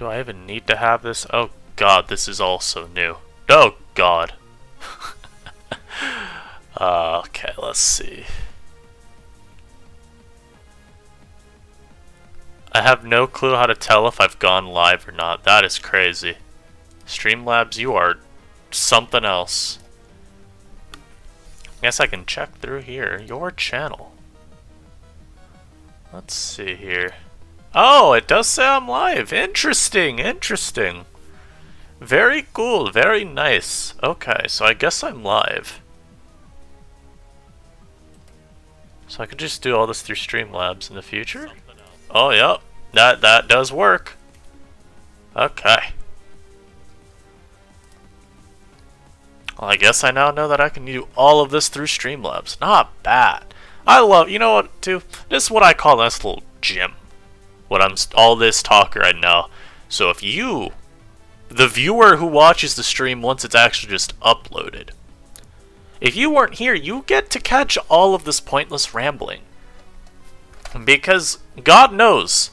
Do I even need to have this? Oh god, this is all so new. Oh god. Okay, let's see. I have no clue how to tell if I've gone live or not. That is crazy. Streamlabs, you are something else. Guess I can check through here. Your channel. Let's see here. Oh, it does say I'm live. Interesting, interesting. Very cool, very nice. Okay, so I guess I'm live. So I could just do all this through Streamlabs in the future? Oh, yep. That does work. Okay. Well, I guess I now know that I can do all of this through Streamlabs. Not bad. I love, you know what, too? This is what I call a nice little gym. When I'm all this talk right now. So if you, the viewer who watches the stream once it's actually just uploaded, if you weren't here, you get to catch all of this pointless rambling. Because, God knows,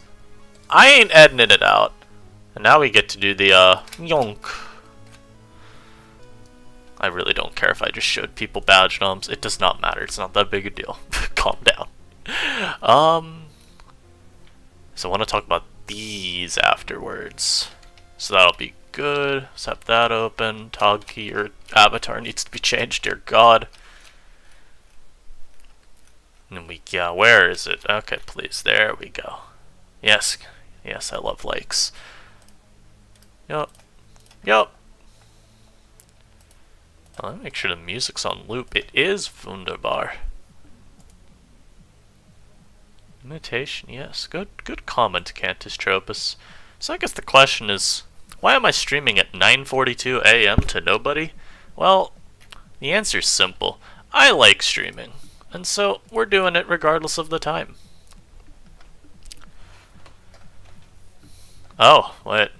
I ain't editing it out. And now we get to do the, yonk. I really don't care if I just showed people badge noms. It does not matter. It's not that big a deal. Calm down. So I want to talk about these afterwards. So that'll be good. Let's have that open. Tog key, your avatar needs to be changed, dear God. And we, yeah, where is it? Okay, please, there we go. Yes, yes, I love lakes. Yup, yup. Well, let me make sure the music's on loop. It is wunderbar. Imitation, yes. Good comment, Cantus Tropus. So I guess the question is, why am I streaming at 9:42 a.m. to nobody? Well, the answer's simple. I like streaming, and so we're doing it regardless of the time. Oh, wait.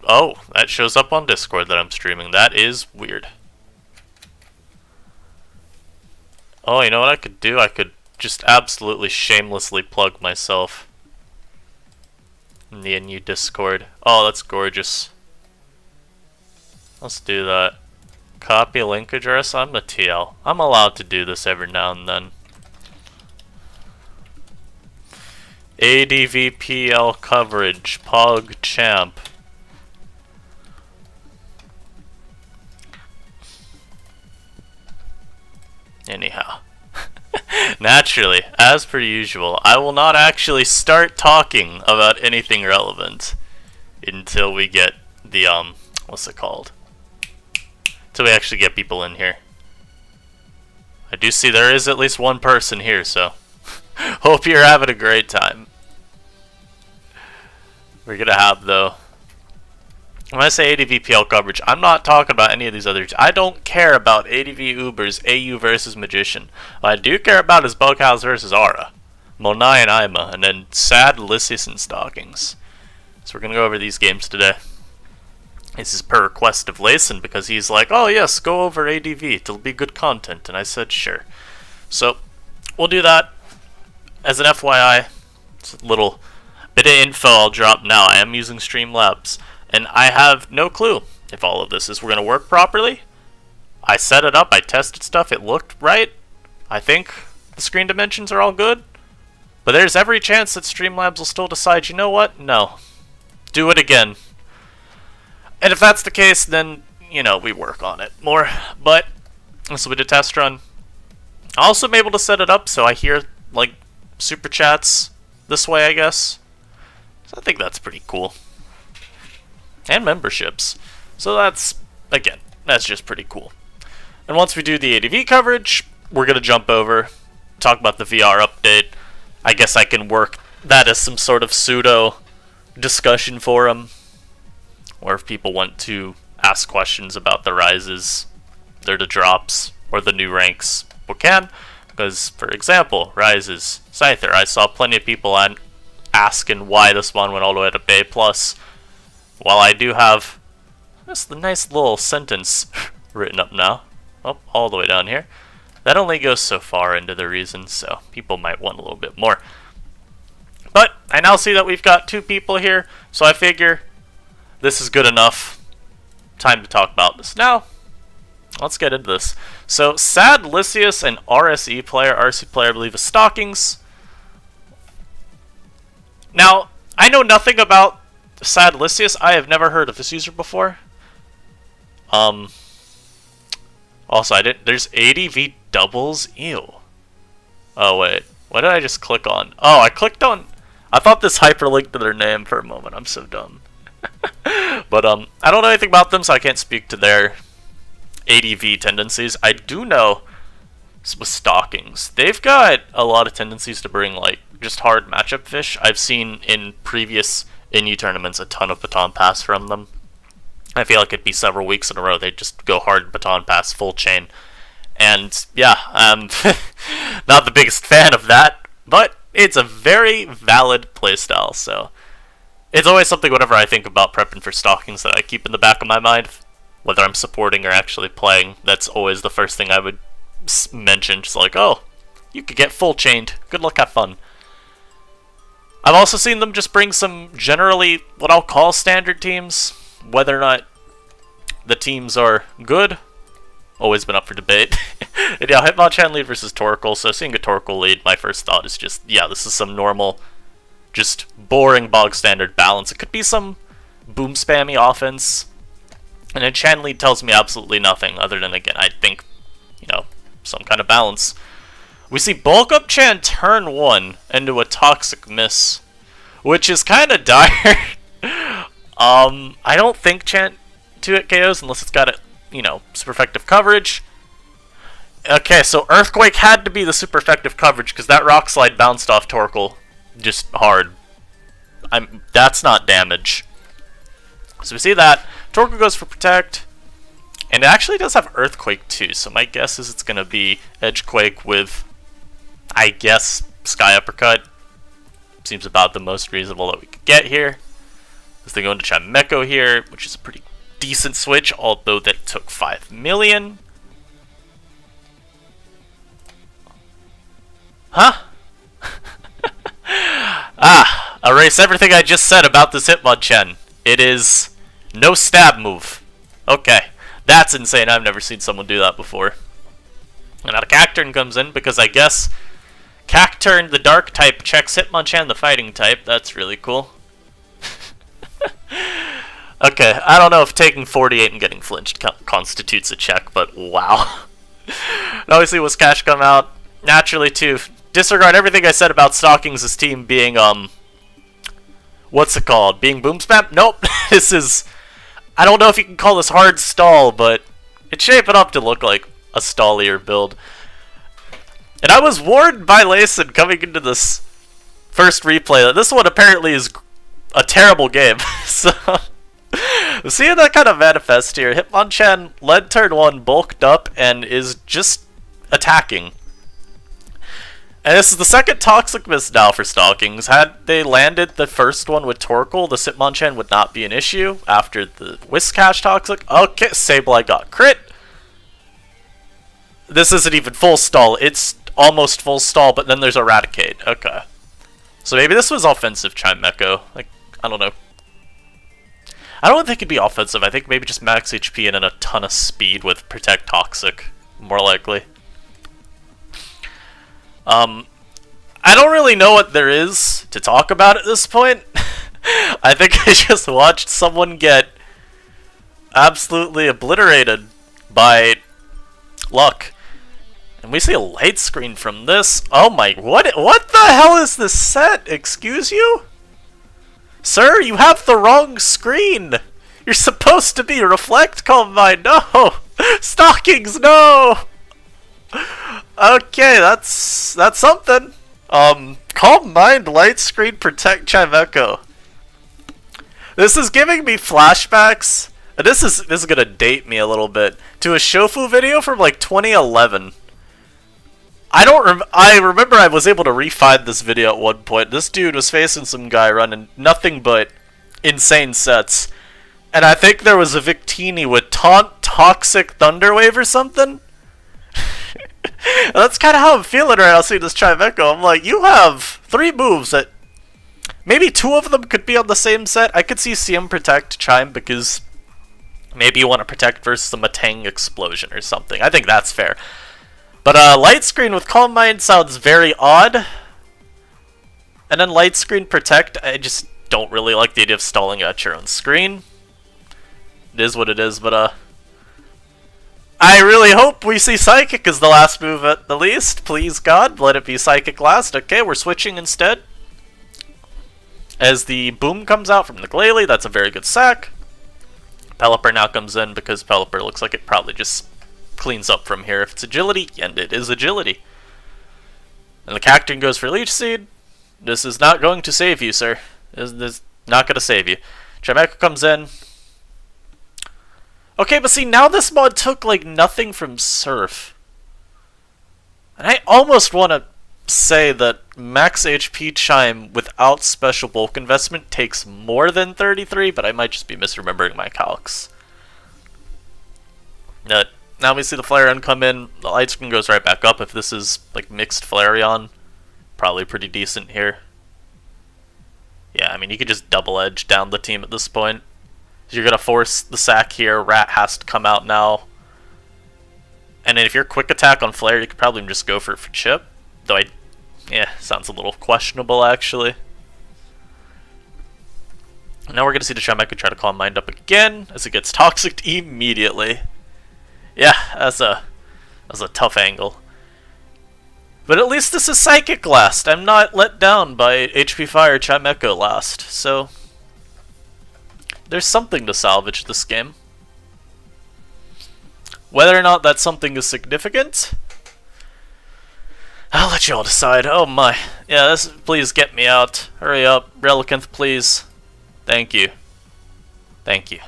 Oh, that shows up on Discord that I'm streaming. That is weird. Oh, you know what I could do? I could just absolutely shamelessly plug myself in the NU Discord. Oh, that's gorgeous. Let's do that. Copy link address. I'm the TL. I'm allowed to do this every now and then. ADVPL coverage. Pog champ. Anyhow. Naturally, as per usual, I will not actually start talking about anything relevant until we get the, what's it called? Until we actually get people in here. I do see there is at least one person here, so hope you're having a great time. We're gonna have, though, when I say ADVPL coverage, I'm not talking about any of these others. I don't care about ADV Uber's AU versus Magician. What I do care about is Bughouse versus Aura, Monai and Ima, and then Sad, Lysias, and Stockings. So we're going to go over these games today. This is per request of Layson, because he's like, oh yes, go over ADV, it'll be good content, and I said sure. So, we'll do that. As an FYI, it's a little bit of info I'll drop now. I am using Streamlabs. And I have no clue if all of this is going to work properly. I set it up, I tested stuff, it looked right. I think the screen dimensions are all good. But there's every chance that Streamlabs will still decide, you know what? No. Do it again. And if that's the case, then, you know, we work on it more. But this will be the test run. I also am able to set it up so I hear, like, super chats this way, I guess. So I think that's pretty cool. And memberships. So that's, again, that's just pretty cool. And once we do the ADV coverage, we're going to jump over, talk about the VR update. I guess I can work that as some sort of pseudo discussion forum. Or if people want to ask questions about the rises, the drops, or the new ranks, we can. Because, for example, rises, Scyther, I saw plenty of people asking why this one went all the way to Bay+. While I do have just the nice little sentence written up now, all the way down here, that only goes so far into the reasons, so people might want a little bit more. But I now see that we've got 2 people here, so I figure this is good enough. Time to talk about this now. Let's get into this. So, Sad Lysius, an RSE player, RC player, I believe, is Stockings. Now, I know nothing about Sad Lysius. I have never heard of this user before. Also, there's ADV doubles. Ew. Oh, wait. What did I just click on? Oh, I clicked on... I thought this hyperlinked to their name for a moment. I'm so dumb. But, I don't know anything about them, so I can't speak to their ADV tendencies. I do know with Stockings, they've got a lot of tendencies to bring, like, just hard matchup fish. I've seen in previous NU tournaments a ton of baton pass from them. I feel like it'd be several weeks in a row they'd just go hard baton pass full chain. And, yeah, not the biggest fan of that, but it's a very valid playstyle, so... It's always something whenever I think about prepping for Stockings that I keep in the back of my mind. Whether I'm supporting or actually playing, that's always the first thing I would mention. Just like, oh, you could get full chained. Good luck, have fun. I've also seen them just bring some generally what I'll call standard teams. Whether or not the teams are good, always been up for debate. And yeah, Hitmonchan lead versus Torkoal. So seeing a Torkoal lead, my first thought is just, yeah, this is some normal... just boring bog standard balance. It could be some boom spammy offense. And then Chan lead tells me absolutely nothing other than, again, I think, you know, some kind of balance. We see bulk up Chan turn 1 into a toxic miss, which is kind of dire. I don't think Chan 2-hit KOs unless it's got a, you know, super effective coverage. Okay, so Earthquake had to be the super effective coverage because that Rock Slide bounced off Torkoal. Just hard. That's not damage. So we see that. Torkoal goes for Protect. And it actually does have Earthquake too, so my guess is it's going to be Edgequake with, I guess, Sky Uppercut. Seems about the most reasonable that we could get here. As they go into Chimecho here, which is a pretty decent switch, although that took 5 million. Huh? Erase everything I just said about this Hitmonchan. It is no stab move. Okay, that's insane. I've never seen someone do that before. And now the Cacturn comes in because I guess Cacturn, the dark type, checks Hitmonchan, the fighting type. That's really cool. Okay, I don't know if taking 48 and getting flinched constitutes a check, but wow. Obviously, Whiscash come out naturally too. Disregard everything I said about Stockings' team being, what's it called? Being boom spam? Nope. This is, I don't know if you can call this hard stall, but it's shaping up to look like a stallier build. And I was warned by Layson coming into this first replay that this one apparently is a terrible game. So, seeing that kind of manifest here, Hitmonchan led turn 1, bulked up, and is just attacking. And this is the second Toxic Miss now for Stockings. Had they landed the first one with Torkoal, the Hitmonchan would not be an issue after the Whiscash Toxic. Okay, Sableye got crit. This isn't even full stall. It's almost full stall, but then there's Eradicate. Okay. So maybe this was offensive Chimecho. Like, I don't know. I don't think it'd be offensive. I think maybe just max HP and then a ton of speed with Protect Toxic. More likely. I don't really know what there is to talk about at this point. I think I just watched someone get absolutely obliterated by luck. And we see a light screen from this. Oh my, what the hell is this set? Excuse you? Sir, you have the wrong screen. You're supposed to be Reflect Combine. No! Stockings, no! Okay, that's something. Calm Mind, Light Screen, Protect Chimecho. This is giving me flashbacks. And this is gonna date me a little bit to a Shofu video from like 2011. I remember I was able to re-find this video at one point. This dude was facing some guy running nothing but insane sets. And I think there was a Victini with Taunt, Toxic, Thunderwave or something. That's kind of how I'm feeling right now seeing this Chimecho. I'm like, you have 3 moves that Maybe two of them could be on the same set. I could see CM Protect Chime because maybe you want to protect versus a Matang Explosion or something. I think that's fair. But Light Screen with Calm Mind sounds very odd. And then Light Screen Protect, I just don't really like the idea of stalling at your own screen. It is what it is, but I really hope we see Psychic as the last move at the least. Please God, let it be Psychic last. Okay, we're switching instead. As the Boom comes out from the Glalie, that's a very good sack. Pelipper now comes in because Pelipper looks like it probably just cleans up from here if it's Agility, and it is Agility. And the Cacturne goes for Leech Seed. This is not going to save you, sir. This is not going to save you. Chimecho comes in. Okay, but see, now this mod took, like, nothing from Surf. And I almost want to say that max HP Chime without special bulk investment takes more than 33, but I might just be misremembering my calcs. Now we see the Flareon come in, the Light Screen goes right back up if this is like mixed Flareon. Probably pretty decent here. Yeah, I mean you could just double edge down the team at this point. You're gonna force the sack here, Rat has to come out now. And then if you're quick attack on Flare, you could probably just go for Chip. Though sounds a little questionable actually. Now we're gonna see the Chimecho try to Calm Mind up again as it gets Toxic immediately. Yeah, that's a tough angle. But at least this is Psychic last. I'm not let down by HP Fire Chimecho last, so there's something to salvage this game. Whether or not that something is significant, I'll let you all decide. Oh my. Yeah, please get me out. Hurry up. Relicanth, please. Thank you. Thank you.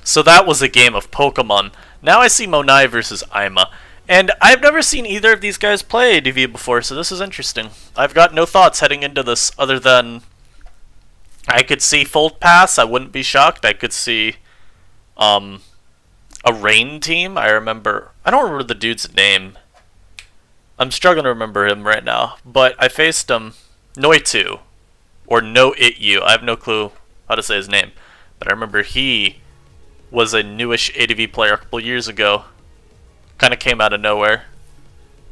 So that was a game of Pokemon. Now I see Monai versus Ima. And I've never seen either of these guys play ADV before, so this is interesting. I've got no thoughts heading into this other than I could see Fold Pass. I wouldn't be shocked. I could see a Rain team. I don't remember the dude's name. I'm struggling to remember him right now. But I faced Noitu. Or No-It-You. I have no clue how to say his name. But I remember he was a newish ADV player a couple years ago. Kind of came out of nowhere.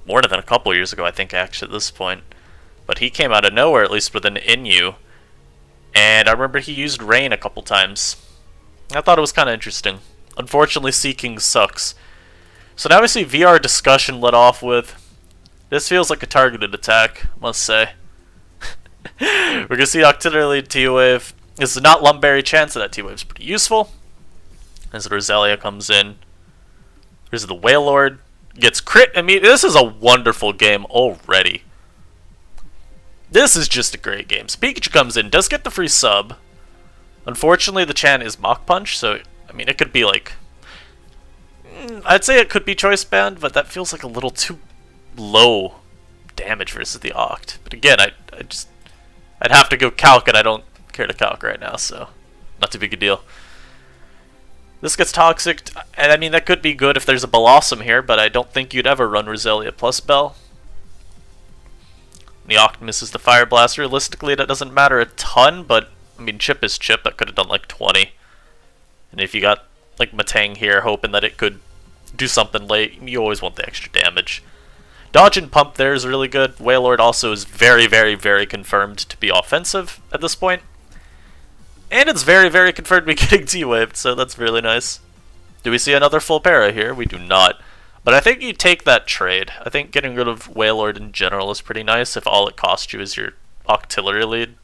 More than a couple years ago, I think, actually, at this point. But he came out of nowhere, at least with an NU. And I remember he used Rain a couple times. I thought it was kind of interesting. Unfortunately, Seeking sucks. So now we see VR Discussion let off with. This feels like a targeted attack, I must say. We're going to see Octillery T-Wave. This is not Lumberry Chance, so that T-Wave is pretty useful. As Roselia comes in. Here's the Wailord. Gets crit. I mean, this is a wonderful game already. This is just a great game. So Pikachu comes in, does get the free sub. Unfortunately, the Chan is Mach Punch, so, I mean, it could be like... I'd say it could be Choice Band, but that feels like a little too low damage versus the Oct. But again, I'd have to go Calc, and I don't care to Calc right now, so not too big a deal. This gets Toxic, and I mean, that could be good if there's a Blossom here, but I don't think you'd ever run Roselia plus Bell. The Oct misses the Fire Blast. Realistically, that doesn't matter a ton, but, I mean, Chip is Chip. That could have done like 20. And if you got, like, Matang here, hoping that it could do something late, you always want the extra damage. Dodge and Pump there is really good. Wailord also is very, very, very confirmed to be offensive at this point. And it's very, very confirmed to be getting T-Waved, so that's really nice. Do we see another full para here? We do not. But I think you take that trade. I think getting rid of Wailord in general is pretty nice if all it costs you is your Octillery lead.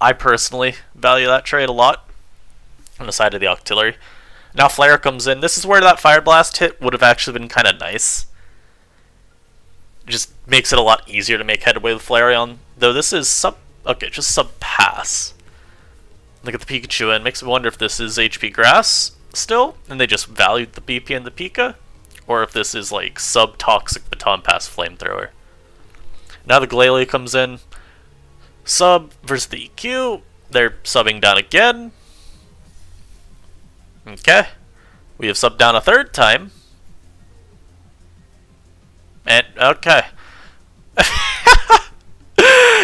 I personally value that trade a lot on the side of the Octillery. Now Flare comes in. This is where that Fire Blast hit would have actually been kind of nice. Just makes it a lot easier to make headway with Flareon. Though this is just sub-pass. Look at the Pikachu and makes me wonder if this is HP Grass still, and they just valued the BP and the Pika, or if this is like sub-toxic Baton Pass Flamethrower. Now the Glalie comes in. Sub versus the EQ. They're subbing down again. Okay. We have subbed down a third time. And, okay.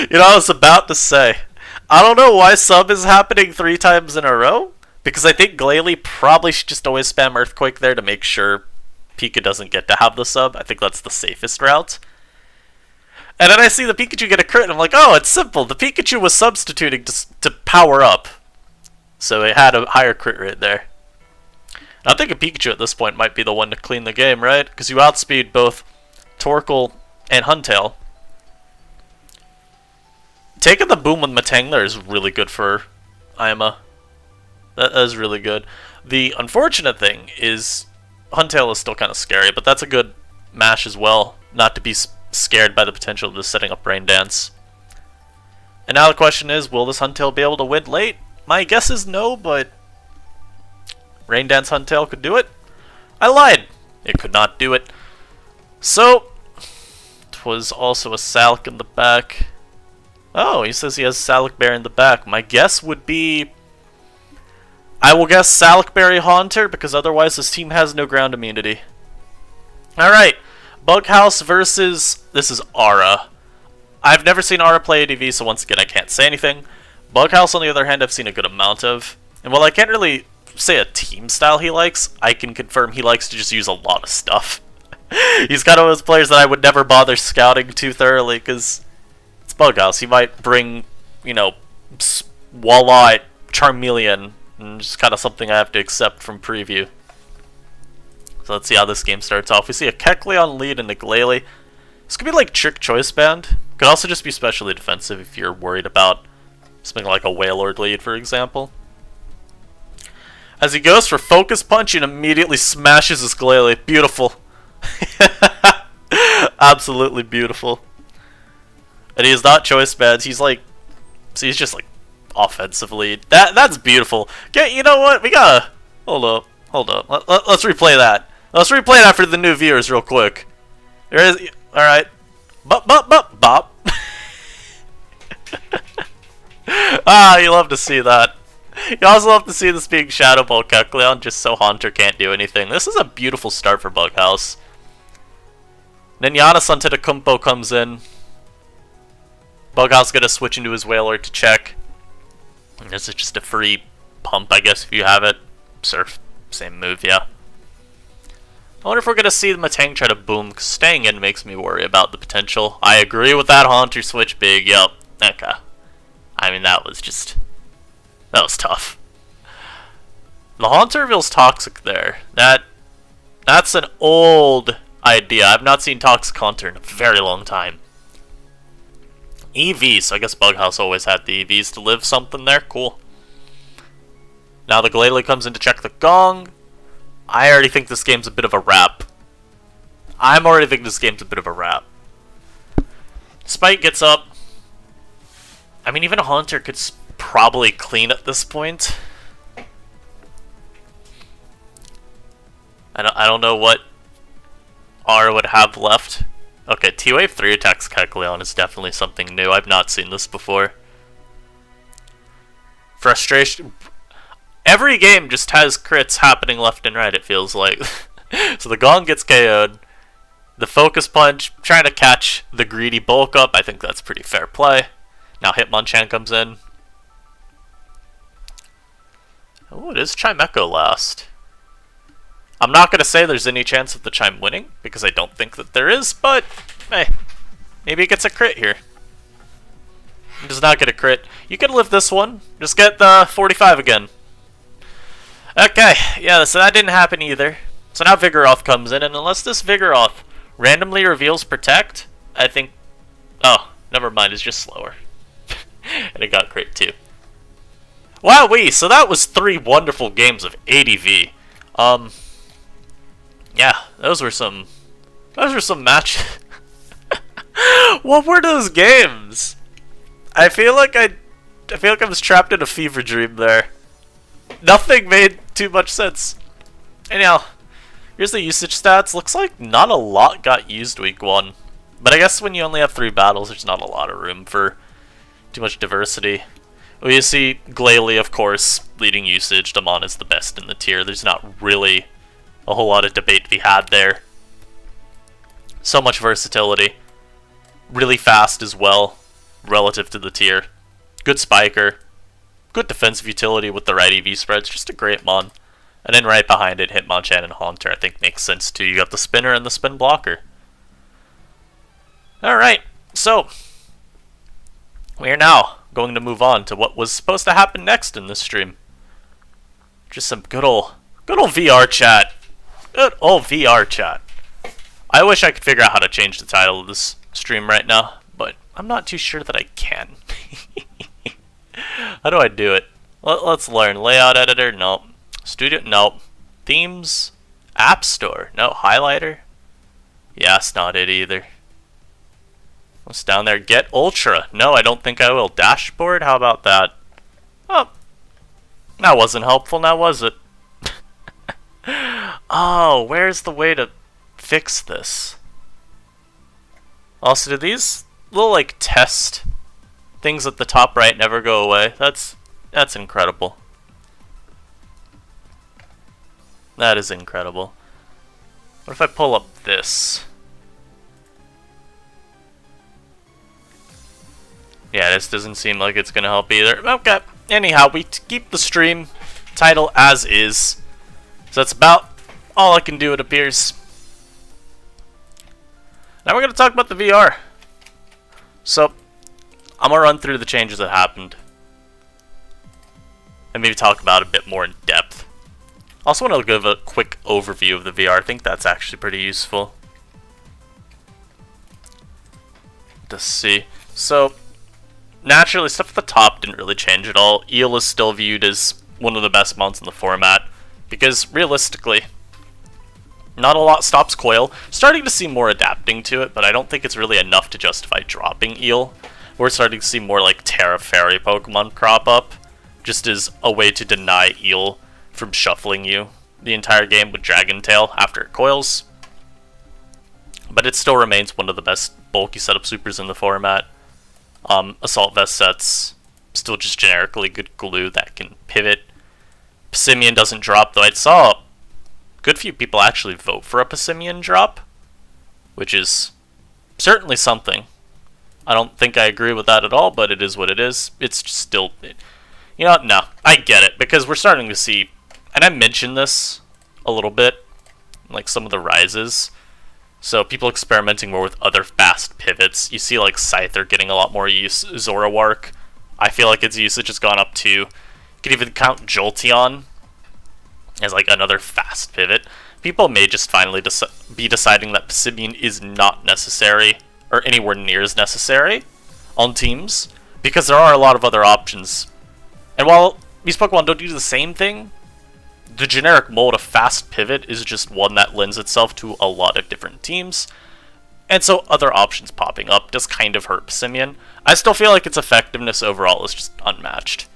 You know, I was about to say, I don't know why sub is happening 3 times in a row, because I think Glalie probably should just always spam Earthquake there to make sure Pika doesn't get to have the sub. I think that's the safest route. And then I see the Pikachu get a crit, and I'm like, oh, it's simple. The Pikachu was substituting to power up. So it had a higher crit rate there. I think a Pikachu at this point might be the one to clean the game, right? Because you outspeed both Torkoal and Huntail. Taking the boom with Metang there is really good for Ima. That is really good. The unfortunate thing is Huntail is still kind of scary, but that's a good mash as well, not to be scared by the potential of just setting up Rain Dance. And now the question is, will this Huntail be able to win late? My guess is no, but Rain Dance Huntail could do it. I lied. It could not do it. So, it was also a Salic in the back. Oh, he says he has Salic Bear in the back. My guess would be... I will guess Salic Berry Haunter, because otherwise this team has no ground immunity. Alright, Bughouse versus... This is Aura. I've never seen Aura play ADV, so once again I can't say anything. Bughouse, on the other hand, I've seen a good amount of. And while I can't really say a team style he likes, I can confirm he likes to just use a lot of stuff. He's kind of one of those players that I would never bother scouting too thoroughly, because it's Bughouse. He might bring, you know, Walleye, Charmeleon, and just kind of something I have to accept from preview. So let's see how this game starts off. We see a Kecleon lead and a Glalie. This could be like Trick Choice Band. Could also just be specially defensive if you're worried about something like a Wailord lead, for example. As he goes for Focus Punch and immediately smashes his Glalie. Beautiful. Absolutely beautiful. And he is not Choice Bands. He's like... So he's just like offensive lead. That's beautiful. Okay, you know what? We gotta... Hold up. Let's replay that. Let's replay that for the new viewers real quick. There is... Alright. Bop. Ah, you love to see that. You also love to see this being Shadow Ball Kecleon, just so Haunter can't do anything. This is a beautiful start for Bughouse. Then Giannis Antetokounmpo comes in. Bughouse gonna switch into his Wailord to check. And this is just a free pump, I guess, if you have it. Surf, same move, yeah. I wonder if we're gonna see the Metang try to boom, 'cause staying in makes me worry about the potential. I agree with that Haunter switch big, yep. Okay. I mean, that was tough. The Haunter reveals Toxic there. That's an old idea. I've not seen Toxic Haunter in a very long time. EV, so I guess Bughouse always had the EVs to live something there. Cool. Now the Glalie comes in to check the Gong. I already think this game's a bit of a wrap. Spike gets up. I mean, even a Haunter could probably clean at this point. I don't know what R would have left. Okay, T-Wave 3 attacks Kecleon is definitely something new. I've not seen this before. Frustration. Every game just has crits happening left and right, it feels like. So the Gong gets KO'd. The Focus Punch, trying to catch the greedy bulk up. I think that's pretty fair play. Now Hitmonchan comes in. Oh, it is Chimecho last. I'm not going to say there's any chance of the Chime winning, because I don't think that there is, but, hey, maybe it gets a crit here. It does not get a crit. You can live this one. Just get the 45 again. Okay, yeah, so that didn't happen either. So now Vigoroth comes in, and unless this Vigoroth randomly reveals Protect, I think... Oh, never mind, it's just slower. And it got crit too. Wowee, so that was 3 wonderful games of ADV. Yeah, those were some match. What were those games? I feel like I was trapped in a fever dream there. Nothing made too much sense. Anyhow, here's the usage stats. Looks like not a lot got used week 1. But I guess when you only have 3 battles, there's not a lot of room for too much diversity. We see Glalie, of course, leading usage. Damon is the best in the tier. There's not really a whole lot of debate to be had there. So much versatility. Really fast as well, relative to the tier. good spiker, good defensive utility with the right EV spreads, just a great mon. And then right behind it, Hitmonchan and Haunter I think makes sense too. You got the spinner and the spin blocker. Alright, so we are now going to move on to what was supposed to happen next in this stream. Just some good old VR chat. Good old VR chat. I wish I could figure out how to change the title of this stream right now, but I'm not too sure that I can. How do I do it? Let's learn. Layout editor? Nope. Studio? Nope. Themes? App Store? No. Highlighter? Yeah, that's not it either. What's down there? Get Ultra? No, I don't think I will. Dashboard? How about that? Oh. That wasn't helpful, now was it? Oh, where's the way to fix this? Also, do these little, like, test things at the top right never go away? That's incredible. That is incredible. What if I pull up this? Yeah, this doesn't seem like it's gonna help either. Okay, anyhow, we keep the stream title as is. So that's about all I can do, it appears. Now we're gonna talk about the VR. So, I'm gonna run through the changes that happened. And maybe talk about it a bit more in depth. I also want to give a quick overview of the VR. I think that's actually pretty useful. Let's see. So, naturally, stuff at the top didn't really change at all. Eel is still viewed as one of the best mounts in the format. Because, realistically, not a lot stops Coil. Starting to see more adapting to it, but I don't think it's really enough to justify dropping Eel. We're starting to see more like Terra Fairy Pokemon crop up, just as a way to deny Eel from shuffling you the entire game with Dragon Tail after it coils. But it still remains one of the best bulky setup supers in the format. Assault Vest sets, still just generically good glue that can pivot. Pissimian doesn't drop, though I saw a good few people actually vote for a Pissimian drop, which is certainly something. I don't think I agree with that at all, but it is what it is. It's just still... You know, no, I get it, because we're starting to see, and I mentioned this a little bit, like some of the rises, so people experimenting more with other fast pivots. You see like Scyther getting a lot more use, Zoroark, I feel like its usage has gone up too. You could even count Jolteon as like another fast pivot. People may just finally be deciding that Pissimian is not necessary, or anywhere near as necessary, on teams, because there are a lot of other options. And while these Pokemon don't do the same thing, the generic mold of fast pivot is just one that lends itself to a lot of different teams. And so other options popping up does kind of hurt Pissimian. I still feel like its effectiveness overall is just unmatched.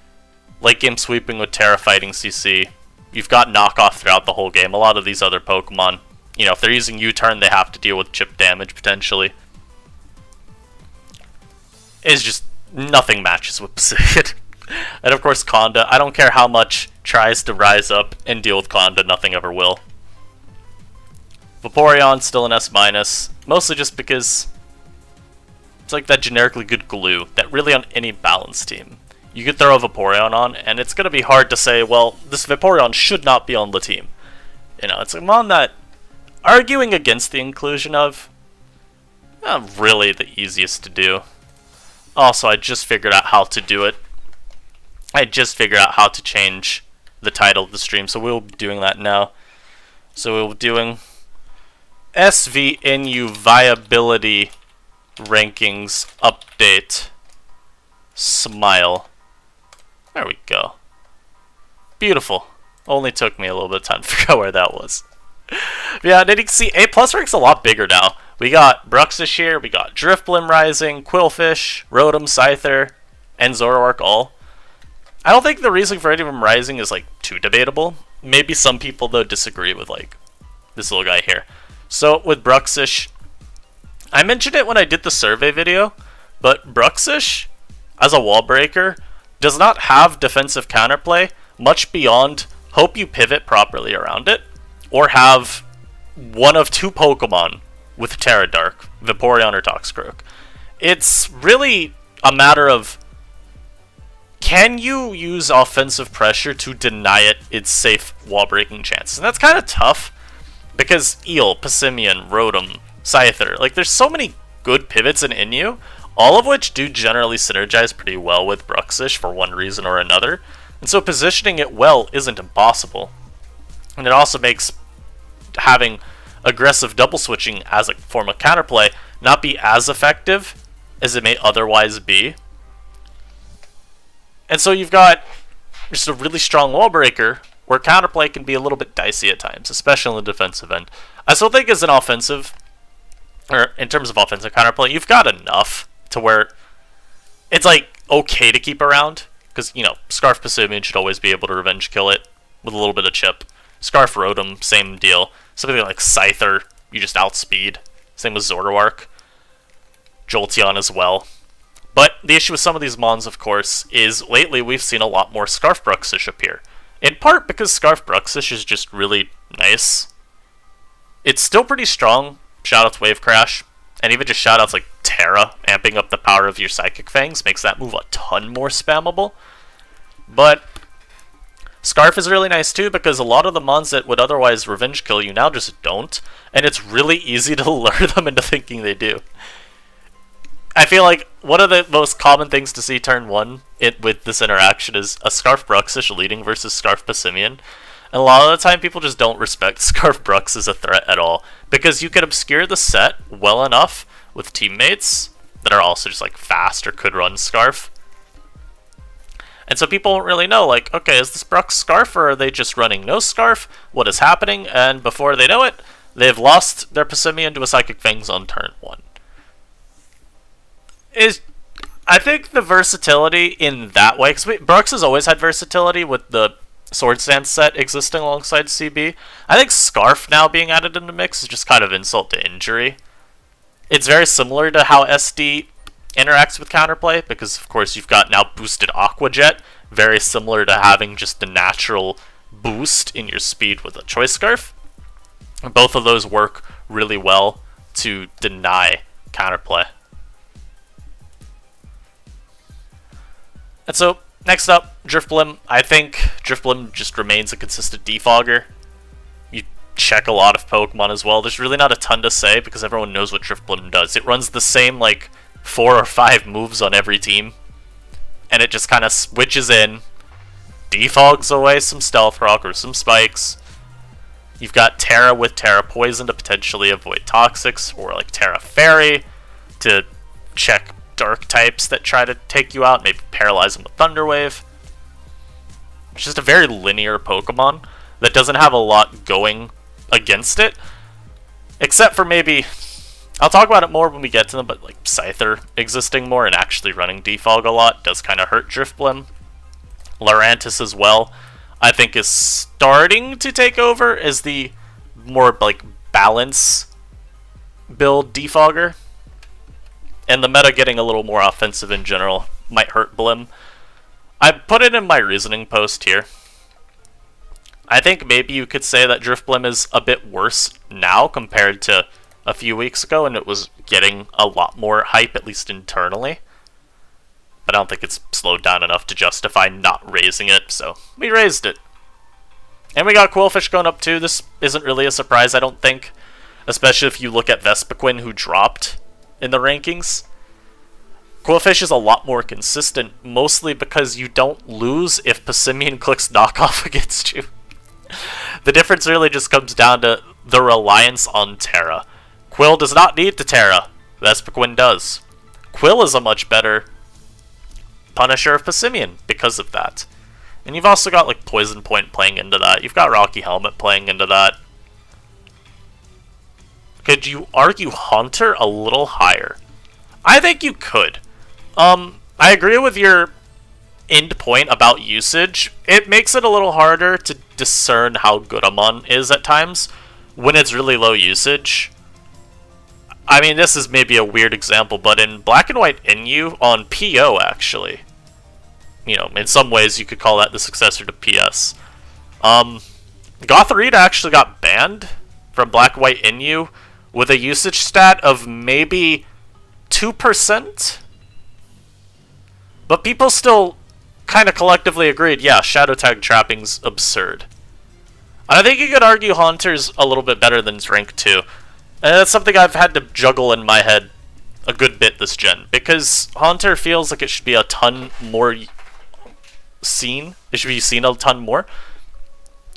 Late game sweeping with Terra Fighting CC, you've got knockoff throughout the whole game. A lot of these other Pokemon, you know, if they're using U-turn, they have to deal with chip damage potentially. It's just nothing matches with Pissimian. And of course Conda, I don't care how much tries to rise up and deal with Conda, nothing ever will. Vaporeon still an S-, mostly just because it's like that generically good glue that really on any balanced team you could throw a Vaporeon on, and it's going to be hard to say, well, this Vaporeon should not be on the team. You know, it's a mon that arguing against the inclusion of, not really the easiest to do. Also, I just figured out how to do it. I just figured out how to change the title of the stream, so we'll be doing that now. So we'll be doing NU Viability Rankings Update. Smile. There we go. Beautiful. Only took me a little bit of time to figure out where that was. Yeah, then you can see A+ rank's a lot bigger now. We got Bruxish here, we got Drifblim Rising, Quillfish, Rotom, Scyther, and Zoroark all. I don't think the reason for any of them rising is like too debatable. Maybe some people though disagree with like this little guy here. So with Bruxish, I mentioned it when I did the survey video, but Bruxish as a wall breaker does not have defensive counterplay much beyond hope you pivot properly around it, or have one of two Pokemon with Terra Dark, Vaporeon or Toxicroak. It's really a matter of can you use offensive pressure to deny it its safe wall breaking chance? And that's kind of tough because Eel, Passimian, Rotom, Scyther, like there's so many good pivots in NU, all of which do generally synergize pretty well with Bruxish for one reason or another. And so positioning it well isn't impossible. And it also makes having aggressive double switching as a form of counterplay not be as effective as it may otherwise be. And so you've got just a really strong wall breaker where counterplay can be a little bit dicey at times, especially on the defensive end. I still think as an offensive, or in terms of offensive counterplay, you've got enough to where it's like okay to keep around. Because, you know, Scarf Passimian should always be able to revenge kill it with a little bit of chip. Scarf Rotom, same deal. Something like Scyther, you just outspeed. Same with Zoroark. Jolteon as well. But the issue with some of these mons, of course, is lately we've seen a lot more Scarf Bruxish appear. In part because Scarf Bruxish is just really nice. It's still pretty strong. Shoutouts Wave Crash. And even just shoutouts like Terra, amping up the power of your Psychic Fangs, makes that move a ton more spammable. But Scarf is really nice too, because a lot of the mons that would otherwise revenge kill you now just don't. And it's really easy to lure them into thinking they do. I feel like one of the most common things to see turn 1 with this interaction is a Scarf Bruxish leading versus Scarf Passimian. And a lot of the time people just don't respect Scarf Brux as a threat at all, because you can obscure the set well enough with teammates that are also just like fast or could run Scarf. And so people don't really know, like, okay, is this Brux Scarf or are they just running no Scarf? What is happening? And before they know it, they've lost their Passimian to a Psychic Fangs on turn 1. I think the versatility in that way, because Brux has always had versatility with the Sword Stance set existing alongside CB. I think Scarf now being added in the mix is just kind of insult to injury. It's very similar to how SD interacts with counterplay, because of course you've got now boosted Aqua Jet, very similar to having just the natural boost in your speed with a Choice Scarf. And both of those work really well to deny counterplay. And so, next up, Drifblim. I think Drifblim just remains a consistent defogger. You check a lot of Pokemon as well. There's really not a ton to say because everyone knows what Drifblim does. It runs the same, like, 4 or 5 moves on every team. And it just kind of switches in, defogs away some Stealth Rock or some Spikes. You've got Terra with Terra Poison to potentially avoid Toxics, or like Terra Fairy to check Dark types that try to take you out, maybe paralyze them with Thunder Wave. It's just a very linear Pokemon that doesn't have a lot going against it, except for maybe, I'll talk about it more when we get to them, but like Scyther existing more and actually running Defog a lot does kind of hurt Drifblim. Lurantis as well, I think, is starting to take over as the more like balance build Defogger. And the meta getting a little more offensive in general might hurt Blim. I put it in my reasoning post here. I think maybe you could say that Drifblim is a bit worse now compared to a few weeks ago, and it was getting a lot more hype, at least internally. But I don't think it's slowed down enough to justify not raising it, so we raised it. And we got Quillfish going up too. This isn't really a surprise, I don't think. Especially if you look at Vespiquen, who dropped in the rankings. Quillfish is a lot more consistent, mostly because you don't lose if Passimian clicks knockoff against you. The difference really just comes down to the reliance on Terra. Quill does not need to Terra. Vespiquen does. Quill is a much better Punisher of Passimian because of that. And you've also got like Poison Point playing into that. You've got Rocky Helmet playing into that. Could you argue Haunter a little higher? I think you could. I agree with your end point about usage. It makes it a little harder to discern how good a mon is at times when it's really low usage. I mean, this is maybe a weird example, but in Black and White NU on PO, actually, you know, in some ways you could call that the successor to PS. Gothorita actually got banned from Black and White NU with a usage stat of maybe 2%. But people still kind of collectively agreed, yeah, Shadow Tag Trapping's absurd. And I think you could argue Haunter's a little bit better than his rank 2. And that's something I've had to juggle in my head a good bit this gen, because Haunter feels like it should be a ton more seen. It should be seen a ton more,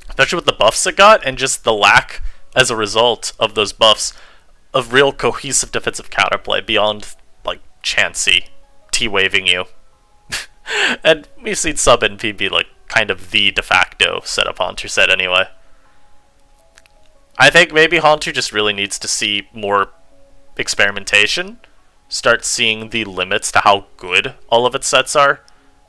especially with the buffs it got, and just the lack, as a result of those buffs, of real cohesive defensive counterplay beyond, like, Chansey T-waving you. And we've seen sub NP be, like, kind of the de facto setup Haunter set anyway. I think maybe Haunter just really needs to see more experimentation, start seeing the limits to how good all of its sets are.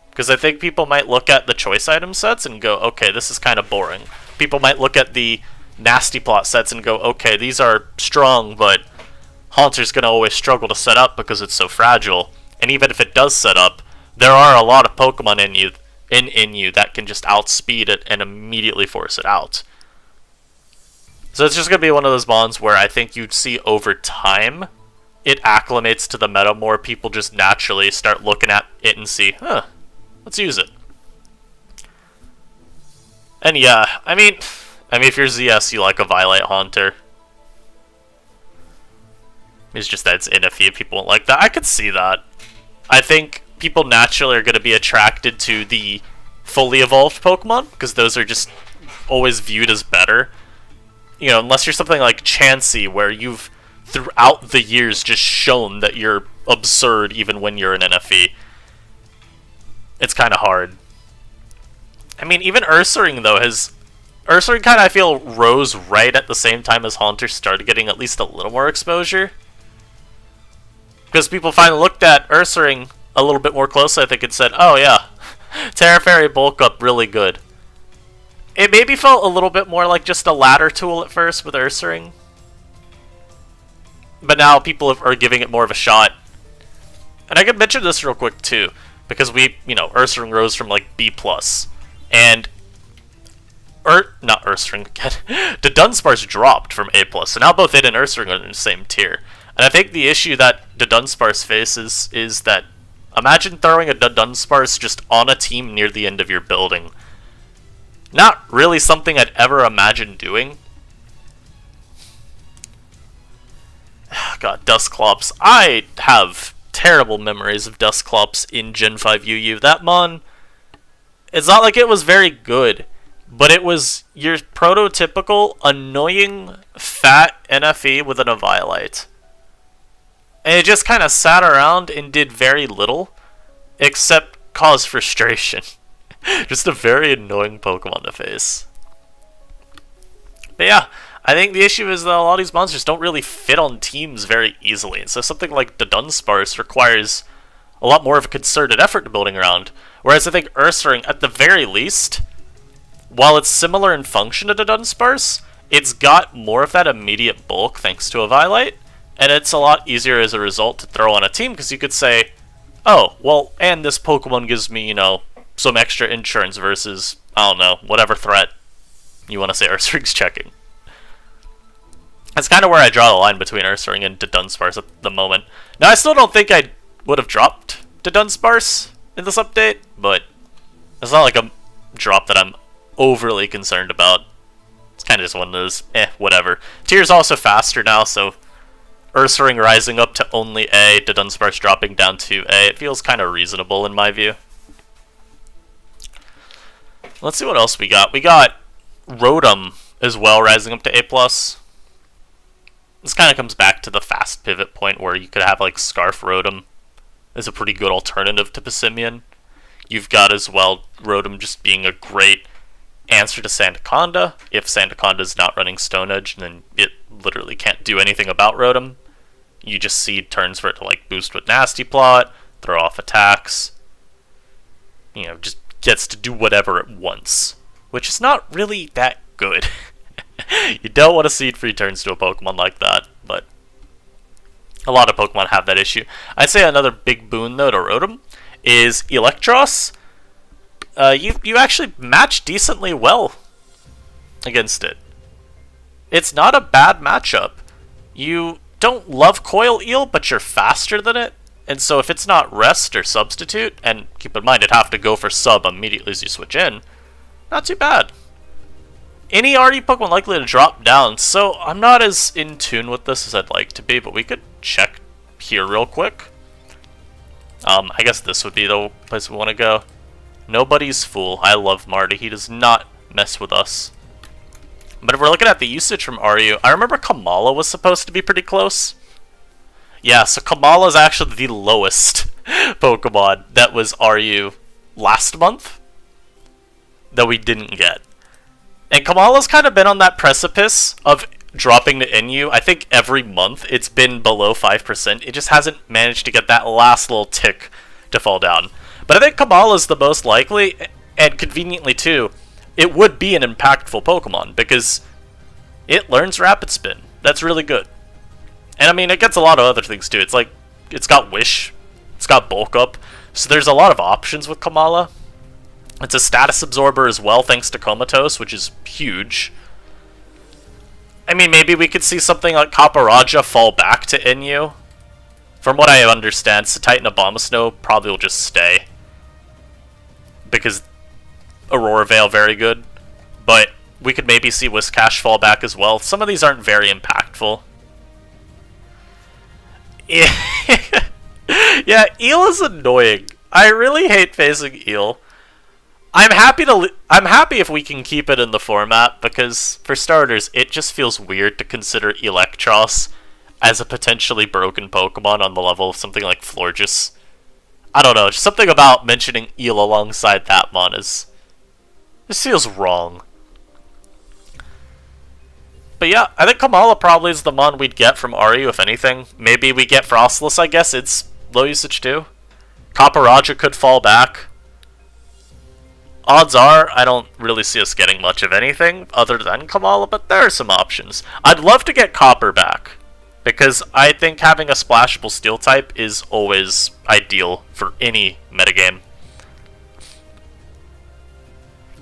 Because I think people might look at the choice item sets and go, okay, this is kind of boring. People might look at the nasty plot sets and go, okay, these are strong, but Haunter's going to always struggle to set up because it's so fragile. And even if it does set up, there are a lot of Pokemon in you that can just outspeed it and immediately force it out. So it's just going to be one of those bonds where I think you'd see over time it acclimates to the meta more. People just naturally start looking at it and see, huh, let's use it. And yeah, I mean, if you're ZS, you like a Violate Haunter. It's just that it's NFE, people won't like that. I could see that. I think people naturally are going to be attracted to the fully evolved Pokemon, because those are just always viewed as better. You know, unless you're something like Chansey, where you've, throughout the years, just shown that you're absurd even when you're an NFE. It's kind of hard. I mean, even Ursaring, though, Ursaring kind of, I feel, rose right at the same time as Haunter started getting at least a little more exposure. Because people finally looked at Ursaring a little bit more closely, I think, and said, oh yeah, Terra Fairy bulk up really good. It maybe felt a little bit more like just a ladder tool at first with Ursaring. But now people are giving it more of a shot. And I could mention this real quick too, because Ursaring rose from like B+. And not Ursaring again. The Dunsparce dropped from A+, so now both it and Ursaring are in the same tier. And I think the issue that the Dunsparce faces is that imagine throwing a Dunsparce just on a team near the end of your building. Not really something I'd ever imagine doing. God, Dusclops. I have terrible memories of Dusclops in Gen 5 UU. That mon, it's not like it was very good, but it was your prototypical annoying fat NFE with an Eviolite. And it just kind of sat around and did very little, except cause frustration. Just a very annoying Pokemon to face. But yeah, I think the issue is that a lot of these monsters don't really fit on teams very easily. And so something like the Dunsparce requires a lot more of a concerted effort to building around. Whereas I think Ursaring, at the very least, while it's similar in function to the Dunsparce, it's got more of that immediate bulk thanks to a Violite. And it's a lot easier as a result to throw on a team, because you could say, oh, well, and this Pokemon gives me, some extra insurance versus, I don't know, whatever threat you want to say Ursaring's checking. That's kind of where I draw the line between Ursaring and Dunsparce at the moment. Now, I still don't think I would have dropped Dunsparce in this update, but it's not like a drop that I'm overly concerned about. It's kind of just one of those, whatever. Tier's also faster now, so Ursaring rising up to only A, Dunsparce dropping down to A, it feels kind of reasonable in my view. Let's see what else we got. We got Rotom as well, rising up to A+. This kind of comes back to the fast pivot point where you could have like Scarf Rotom as a pretty good alternative to Passimian. You've got as well Rotom just being a great answer to Sandaconda. If Sandaconda's not running Stone Edge, then it literally can't do anything about Rotom. You just see turns for it to like boost with Nasty Plot, throw off attacks. Just gets to do whatever it wants, which is not really that good. You don't want to seed free turns to a Pokemon like that, but a lot of Pokemon have that issue. I'd say another big boon though to Rotom is Electros. You actually match decently well against it. It's not a bad matchup. You don't love Coil Eel, but you're faster than it, And so if it's not rest or substitute, and keep in mind it'd have to go for sub immediately as you switch in, not too bad. Any RU Pokemon likely to drop down, so I'm not as in tune with this as I'd like to be, but we could check here real quick. I guess this would be the place we want to go. Nobody's fool. I love Marty. He does not mess with us. But if we're looking at the usage from RU, I remember Kamala was supposed to be pretty close. Yeah, so Kamala is actually the lowest Pokemon that was RU last month that we didn't get. And Kamala's kind of been on that precipice of dropping to NU. I think every month it's been below 5%. It just hasn't managed to get that last little tick to fall down. But I think Kamala's the most likely, and conveniently too, it would be an impactful Pokemon because it learns Rapid Spin. That's really good. And I mean, it gets a lot of other things too. It's like, it's got Wish, it's got Bulk Up, so there's a lot of options with Kamala. It's a status absorber as well, thanks to Comatose, which is huge. I mean, maybe we could see something like Kaparaja fall back to NU. From what I understand, Titan Abomasnow probably will just stay. Because Aurora Veil, very good. But we could maybe see Whiscash fall back as well. Some of these aren't very impactful. Yeah, Eel is annoying. I really hate facing Eel. I'm happy if we can keep it in the format, because, for starters, it just feels weird to consider Electros as a potentially broken Pokemon on the level of something like Florges. I don't know, just something about mentioning Eel alongside that mon is... this feels wrong. But yeah, I think Kamala probably is the mon we'd get from RU, if anything. Maybe we get Frostless, I guess, it's low usage too. Kaparaja could fall back. Odds are, I don't really see us getting much of anything other than Kamala, but there are some options. I'd love to get Copper back, because I think having a splashable Steel type is always ideal for any metagame.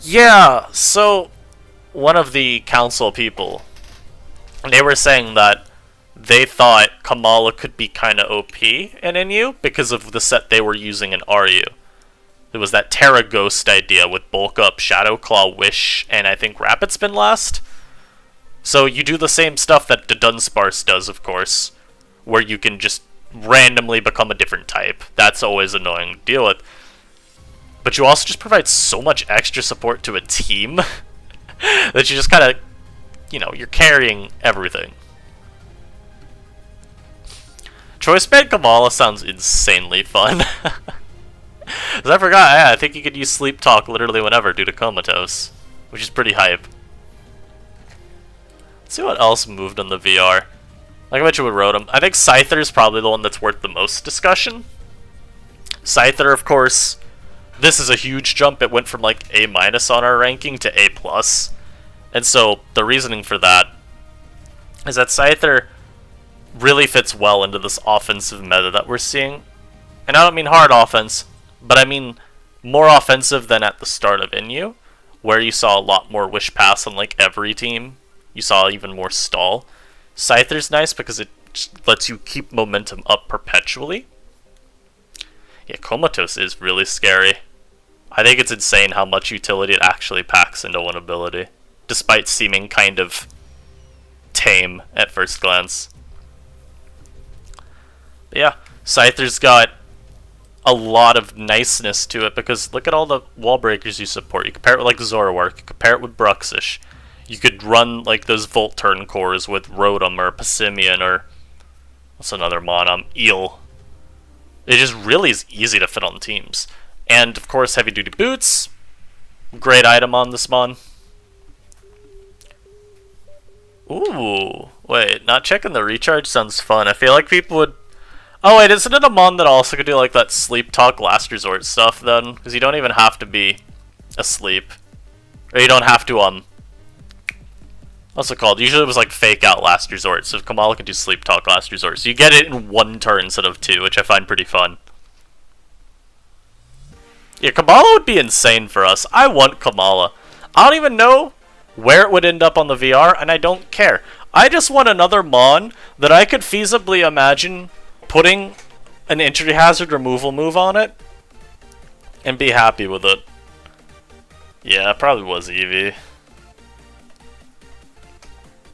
Yeah, so one of the council people, they were saying that they thought Kamala could be kind of OP in NU because of the set they were using in RU. There was that Terra Ghost idea with Bulk Up, Shadow Claw, Wish, and I think Rapid Spin last. So you do the same stuff that the Dunsparce does, of course, where you can just randomly become a different type. That's always annoying to deal with. But you also just provide so much extra support to a team that you just kind of, you know, you're carrying everything. Choice Band Kamala sounds insanely fun. Because I forgot, yeah, I think you could use Sleep Talk literally whenever due to Comatose, which is pretty hype. Let's see what else moved on the VR. Like I mentioned with Rotom, I think Scyther is probably the one that's worth the most discussion. Scyther, of course, this is a huge jump. It went from like A- on our ranking to A+. And so the reasoning for that is that Scyther really fits well into this offensive meta that we're seeing. And I don't mean hard offense, but I mean more offensive than at the start of NU, where you saw a lot more Wish Pass on like every team. You saw even more stall. Scyther's nice because it just lets you keep momentum up perpetually. Yeah, Comatose is really scary. I think it's insane how much utility it actually packs into one ability, despite seeming kind of tame at first glance. But yeah, Scyther's got a lot of niceness to it, because look at all the wall breakers you support. You compare it with like Zoroark, you compare it with Bruxish. You could run like those Volturn cores with Rotom or Passimian or what's another mon? Eel. It just really is easy to fit on teams. And of course, heavy duty boots, great item on this mon. Ooh, wait, not checking the recharge sounds fun. I feel like people would... oh wait, isn't it a mon that also could do like that Sleep Talk Last Resort stuff then? Because you don't even have to be asleep. Or you don't have to, what's it called? Usually it was like Fake Out Last Resort, so Kamala can do Sleep Talk Last Resort. So you get it in one turn instead of two, which I find pretty fun. Yeah, Kamala would be insane for us. I want Kamala. I don't even know where it would end up on the VR, and I don't care. I just want another mon that I could feasibly imagine putting an injury hazard removal move on it and be happy with it. Yeah, it probably was Eevee.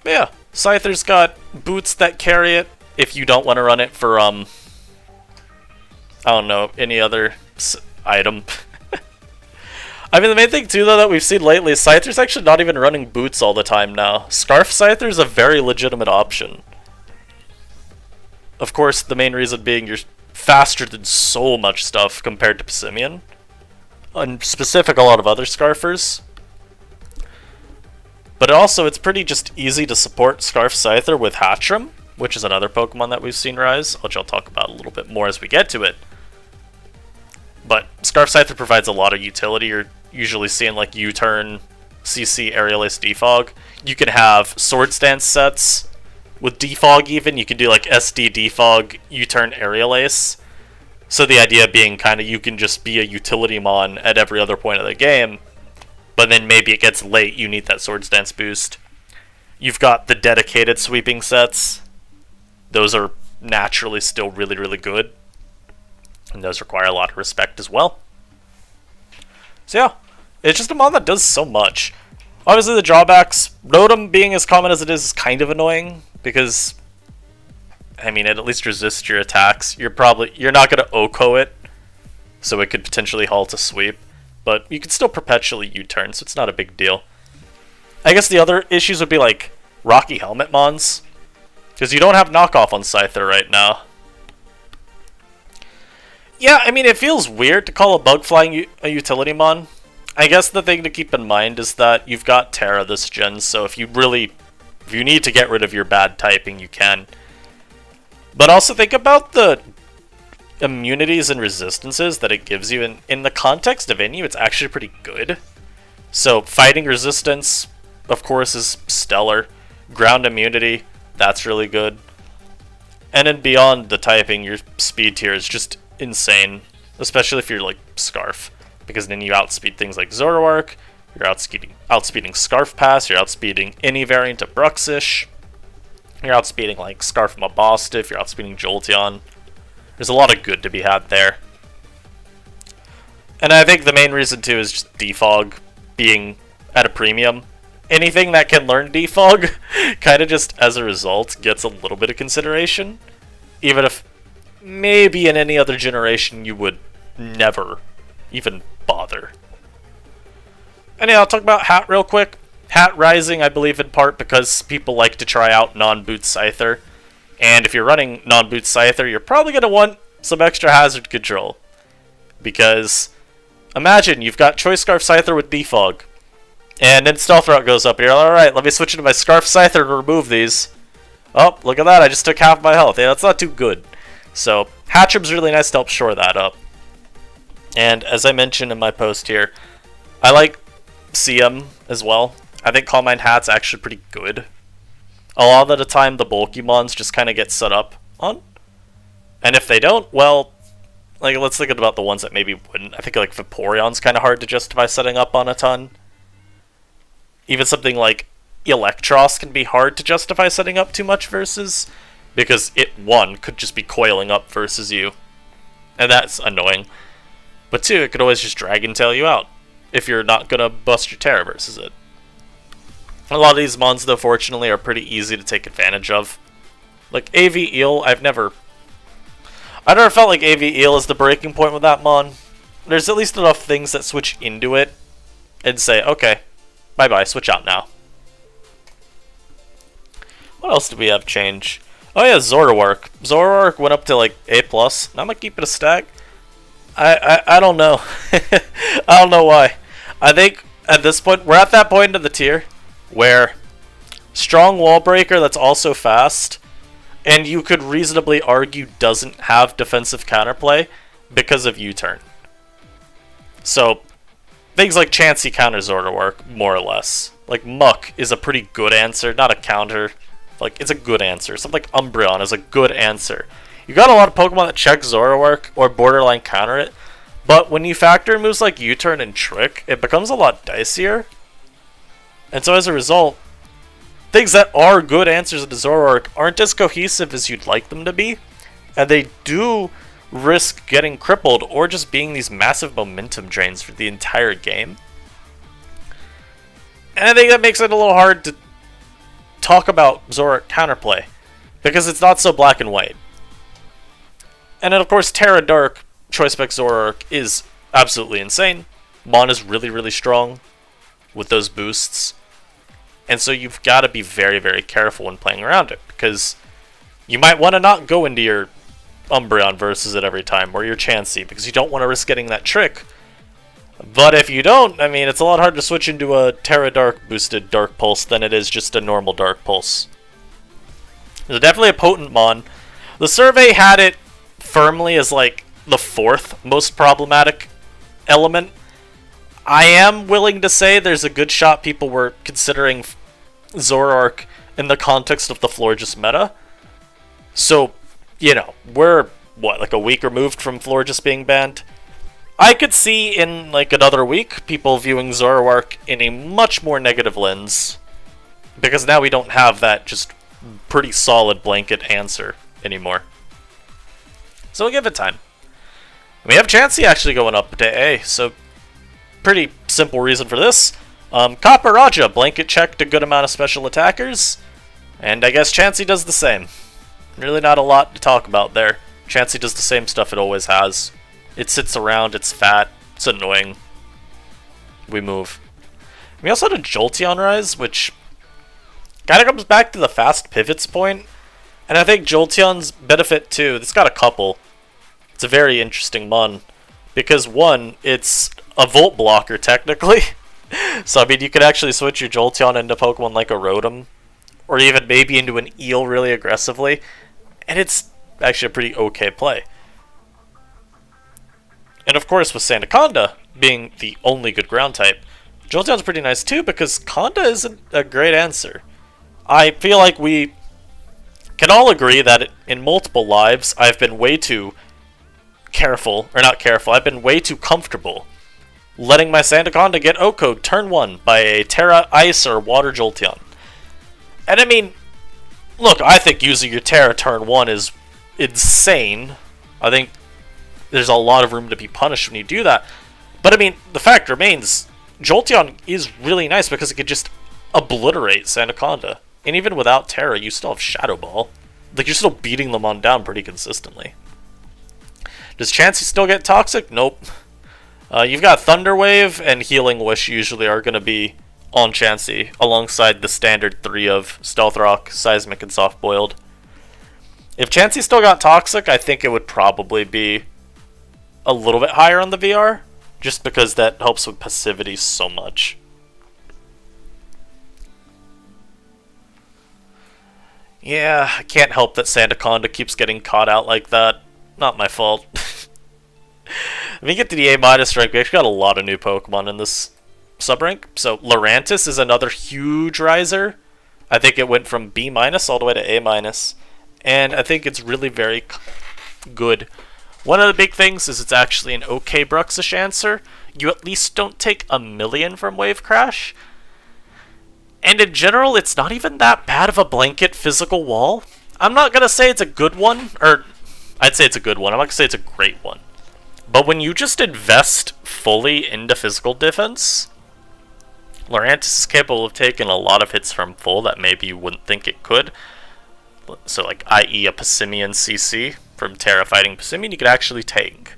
But yeah, Scyther's got boots that carry it if you don't want to run it for, I don't know, any other item. I mean, the main thing, too, though, that we've seen lately is Scyther's actually not even running boots all the time now. Scarf Scyther's a very legitimate option. Of course, the main reason being you're faster than so much stuff compared to Pissimian. And specific, a lot of other Scarfers. But also, it's pretty just easy to support Scarf Scyther with Hatchrim, which is another Pokemon that we've seen rise, which I'll talk about a little bit more as we get to it. But Scarf Scyther provides a lot of utility. You're usually seeing like U-Turn, CC, Aerial Ace, Defog. You can have Swords Dance sets with Defog even. You can do like SD, Defog, U-Turn, Aerial Ace. So the idea being kind of you can just be a utility mon at every other point of the game. But then maybe it gets late, you need that Swords Dance boost. You've got the dedicated sweeping sets. Those are naturally still really, really good. And those require a lot of respect as well. So yeah, it's just a mon that does so much. Obviously the drawbacks, Rotom being as common as it is kind of annoying. Because, I mean, it at least resists your attacks. You're not going to Oko it. So it could potentially halt a sweep. But you can still perpetually U-turn, so it's not a big deal. I guess the other issues would be like Rocky Helmet mons. Because you don't have knockoff on Scyther right now. Yeah, I mean, it feels weird to call a bug flying a utility mon. I guess the thing to keep in mind is that you've got Terra this gen, so if you need to get rid of your bad typing, you can. But also think about the immunities and resistances that it gives you. In the context of NU, it's actually pretty good. So fighting resistance, of course, is stellar. Ground immunity, that's really good. And then beyond the typing, your speed tier is just insane, especially if you're like Scarf, because then you outspeed things like Zoroark, you're outspeeding Scarf Pass, you're outspeeding any variant of Bruxish, you're outspeeding like Scarf Mabostiff, you're outspeeding Jolteon. There's a lot of good to be had there. And I think the main reason too is just Defog being at a premium. Anything that can learn Defog kind of just as a result gets a little bit of consideration, even if maybe in any other generation you would never even bother. Anyhow, I'll talk about Hat real quick. Hat rising, I believe, in part because people like to try out non-boot Scyther. And if you're running non-boot Scyther, you're probably going to want some extra hazard control. Because imagine you've got Choice Scarf Scyther with Defog. And then Stealth Route goes up. You're like, alright, let me switch into my Scarf Scyther to remove these. Oh, look at that, I just took half my health. Yeah, that's not too good. So, Hatchrim's really nice to help shore that up. And as I mentioned in my post here, I like CM as well. I think Calm Mind Hat's actually pretty good. A lot of the time, the bulky mons just kind of get set up on. And if they don't, well, like, let's think about the ones that maybe wouldn't. I think, like, Vaporeon's kind of hard to justify setting up on a ton. Even something like Electros can be hard to justify setting up too much versus, because it, one, could just be coiling up versus you. And that's annoying. But two, it could always just Dragon Tail you out if you're not going to bust your Terra versus it. A lot of these mons, though, fortunately, are pretty easy to take advantage of. Like, AV Eel, I never felt like AV Eel is the breaking point with that mon. There's at least enough things that switch into it and say, okay, bye-bye, switch out now. What else do we have change? Oh yeah, Zoroark. Zoroark went up to, like, A+. Now I'm gonna keep it a stack. I don't know. I don't know why. I think, at this point, we're at that point of the tier where strong wall breaker that's also fast, and you could reasonably argue doesn't have defensive counterplay because of U-turn. So things like Chansey counter Zoroark, more or less. Like Muck is a pretty good answer, not a counter. Like, it's a good answer. Something like Umbreon is a good answer. You got a lot of Pokemon that check Zoroark or borderline counter it, but when you factor in moves like U-turn and Trick, it becomes a lot dicier. And so as a result, things that are good answers into Zoroark aren't as cohesive as you'd like them to be, and they do risk getting crippled or just being these massive momentum drains for the entire game. And I think that makes it a little hard to talk about Zoroark counterplay, because it's not so black and white. And then of course Terra Dark Choice Spec Zoroark is absolutely insane. Mon is really, really strong with those boosts. And so you've got to be very, very careful when playing around it, because you might want to not go into your Umbreon versus it every time, or your Chansey, because you don't want to risk getting that trick. But if you don't, I mean, it's a lot harder to switch into a Terra Dark boosted Dark Pulse than it is just a normal Dark Pulse. It's definitely a potent Mon. The survey had it firmly as like the 4th most problematic element. I am willing to say there's a good shot people were considering Zoroark in the context of the Florges meta. So, you know, we're, what, like a week removed from Florges being banned? I could see in, like, another week, people viewing Zoroark in a much more negative lens, because now we don't have that just pretty solid blanket answer anymore. So we'll give it time. We have Chansey actually going up to A, so pretty simple reason for this. Copper Raja blanket checked a good amount of special attackers, and I guess Chansey does the same. Really not a lot to talk about there. Chansey does the same stuff it always has. It sits around, it's fat, it's annoying. We move. We also had a Jolteon Rise, which kind of comes back to the fast pivots point, and I think Jolteon's benefit too, it's got a couple. It's a very interesting mon, because one, it's a Volt blocker technically. So I mean, you could actually switch your Jolteon into Pokemon like a Rotom, or even maybe into an Eel really aggressively, and it's actually a pretty okay play. And of course, with Sandaconda being the only good ground type, Jolteon's pretty nice too, because Conda isn't a great answer. I feel like we can all agree that in multiple lives, I've been way too careful, or not careful, I've been way too comfortable letting my Sandaconda get OHKO'd turn 1 by a Terra, Ice, or Water Jolteon. And I mean, look, I think using your Terra turn 1 is insane. I think there's a lot of room to be punished when you do that. But I mean, the fact remains, Jolteon is really nice because it could just obliterate Sandaconda. And even without Terra, you still have Shadow Ball. Like, you're still beating them on down pretty consistently. Does Chansey still get Toxic? Nope. You've got Thunder Wave and Healing Wish usually are going to be on Chansey, alongside the standard 3 of Stealth Rock, Seismic, and Soft Boiled. If Chansey still got Toxic, I think it would probably be a little bit higher on the VR, just because that helps with passivity so much. Yeah, I can't help that Sandaconda keeps getting caught out like that. Not my fault. When we get to the A- rank, we actually got a lot of new Pokemon in this sub-rank. So Lurantis is another huge riser. I think it went from B- all the way to A-. And I think it's really very good. One of the big things is it's actually an okay Bruxish answer. You at least don't take 1,000,000 from Wave Crash. And in general, it's not even that bad of a blanket physical wall. I'm not going to say it's a good one, or I'd say it's a good one. I'm not going to say it's a great one. But when you just invest fully into physical defense, Lurantis is capable of taking a lot of hits from full that maybe you wouldn't think it could. So like, i.e. a Passimian CC from Terra fighting Passimian, you could actually tank.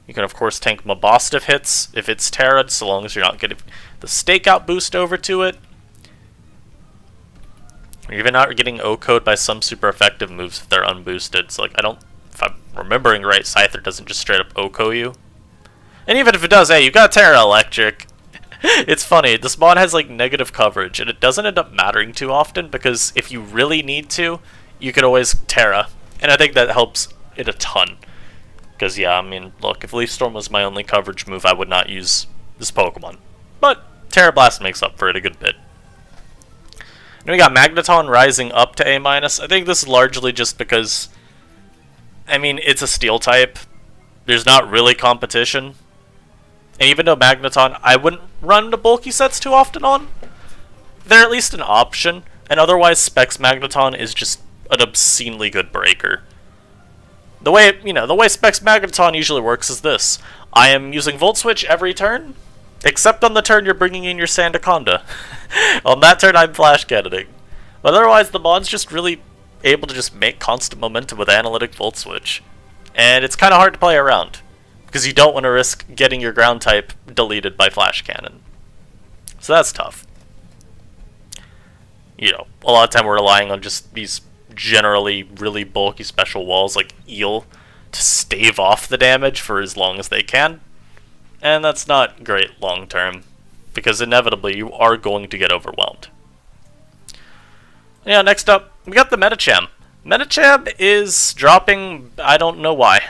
You can of course tank Mabosstiff hits if it's Terra, so long as you're not getting the Stakeout boost over to it. Or even not getting OHKO'd by some super effective moves if they're unboosted. So like, if I'm remembering right, Scyther doesn't just straight up OHKO you. And even if it does, hey, you got Terra Electric. It's funny, this mod has like negative coverage, and it doesn't end up mattering too often, because if you really need to, you could always Terra. And I think that helps it a ton. Because yeah, I mean, look, if Leaf Storm was my only coverage move, I would not use this Pokemon. But Terra Blast makes up for it a good bit. And we got Magneton rising up to A-. I think this is largely just because, I mean, it's a Steel type. There's not really competition. And even though Magneton, I wouldn't run the bulky sets too often on, they're at least an option. And otherwise, Specs Magneton is just an obscenely good breaker. The way Specs Magneton usually works is this. I am using Volt Switch every turn, except on the turn you're bringing in your Sandaconda. On that turn I'm Flash Cannoning. But otherwise the mod's just really able to just make constant momentum with Analytic Volt Switch. And it's kind of hard to play around, because you don't want to risk getting your ground type deleted by Flash Cannon. So that's tough. You know, a lot of time we're relying on just these generally really bulky special walls like Eel to stave off the damage for as long as they can. And that's not great long term, because inevitably you are going to get overwhelmed. Yeah, next up, we got the Medicham. Medicham is dropping, I don't know why.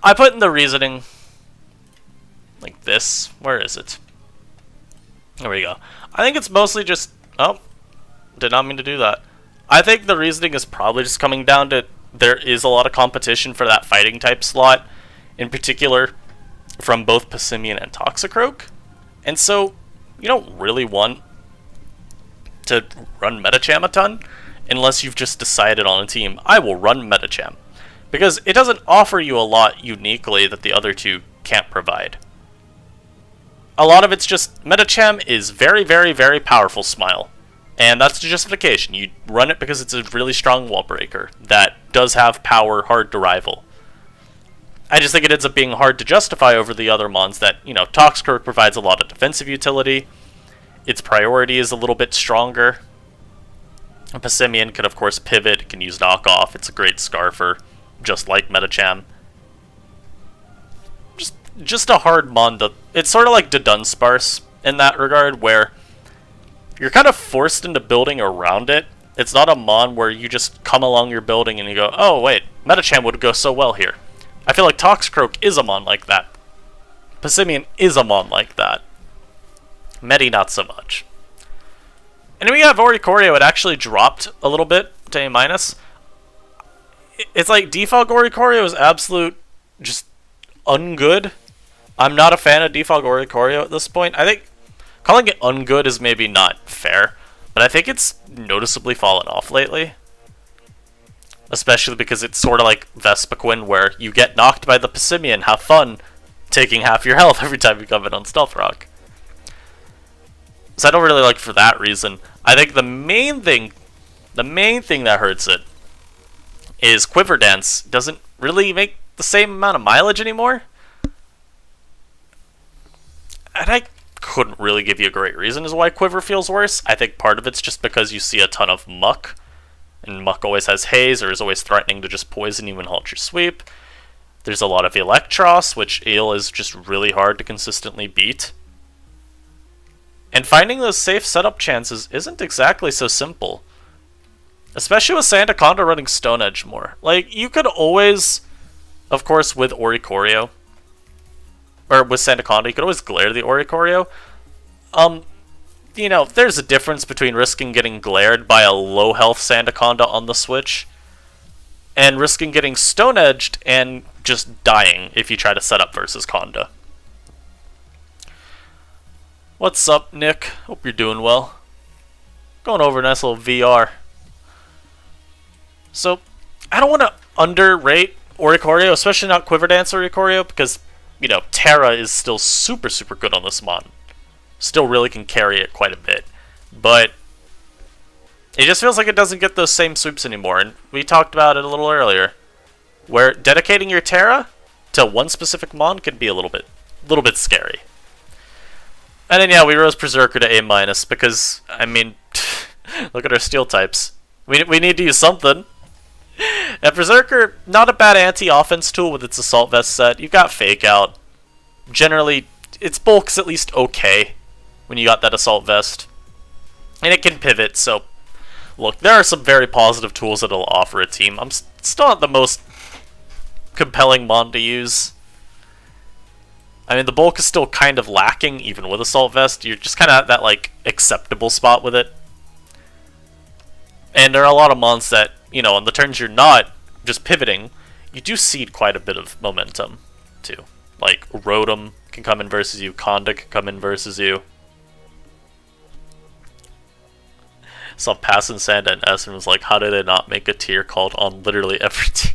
I put in the reasoning like this. Where is it? There we go. I think it's mostly just... Oh, did not mean to do that. I think the reasoning is probably just coming down to there is a lot of competition for that fighting type slot, in particular from both Passimian and Toxicroak. And so you don't really want to run Medicham a ton unless you've just decided on a team, I will run Medicham. Because it doesn't offer you a lot uniquely that the other two can't provide. A lot of it's just, Medicham is very, very, very powerful Smile. And that's the justification. You run it because it's a really strong wall breaker that does have power hard to rival. I just think it ends up being hard to justify over the other mons that, you know, Toxicroak provides a lot of defensive utility. Its priority is a little bit stronger. Passimian can of course pivot, can use knockoff. It's a great Scarfer, just like Medicham. Just a hard mon to... It's sort of like Dunsparce in that regard, where you're kind of forced into building around it. It's not a mon where you just come along your building and you go, oh wait, Medicham would go so well here. I feel like Toxicroak is a mon like that. Passimian is a mon like that. Medi not so much. And we have Oricorio. It actually dropped a little bit to A-. It's like default Oricorio is absolute just ungood. I'm not a fan of default Oricorio at this point. I think calling it ungood is maybe not fair, but I think it's noticeably fallen off lately. Especially because it's sort of like Vespiquen, where you get knocked by the Passimian, have fun taking half your health every time you come in on Stealth Rock. So I don't really like it for that reason. I think the main thing that hurts it is Quiver Dance doesn't really make the same amount of mileage anymore. And I couldn't really give you a great reason as why Quiver feels worse. I think part of it's just because you see a ton of Muck, and Muck always has haze or is always threatening to just poison you and halt your sweep. There's a lot of Electros, which Eel is just really hard to consistently beat. And finding those safe setup chances isn't exactly so simple. Especially with Sandaconda running Stone Edge more. Like, you could always, of course with Oricorio, or with Sandaconda, you could always glare the Oricorio. You know, there's a difference between risking getting glared by a low health Sandaconda on the switch and risking getting Stone Edged and just dying if you try to set up versus Conda. What's up, Nick? Hope you're doing well. Going over a nice little VR. So, I don't want to underrate Oricorio, especially not Quiver Dance Oricorio, because, you know, Terra is still super, super good on this mon. Still really can carry it quite a bit. But it just feels like it doesn't get those same sweeps anymore, and we talked about it a little earlier, where dedicating your Terra to one specific mon can be a little bit scary. And then, yeah, we rose Berserker to A-, because, I mean, look at our steel types. We need to use something. And Berserker, not a bad anti-offense tool with its Assault Vest set. You've got Fake Out. Generally, its bulk's at least okay when you got that Assault Vest. And it can pivot, so... Look, there are some very positive tools that it'll offer a team. I'm still not the most compelling mon to use. I mean, the bulk is still kind of lacking, even with Assault Vest. You're just kind of at that, like, acceptable spot with it. And there are a lot of mons that, you know, on the turns you're not just pivoting, you do cede quite a bit of momentum, too. Like, Rotom can come in versus you, Conda can come in versus you. Saw Pass and Sand and S and was like, how did they not make a tier called on literally every team?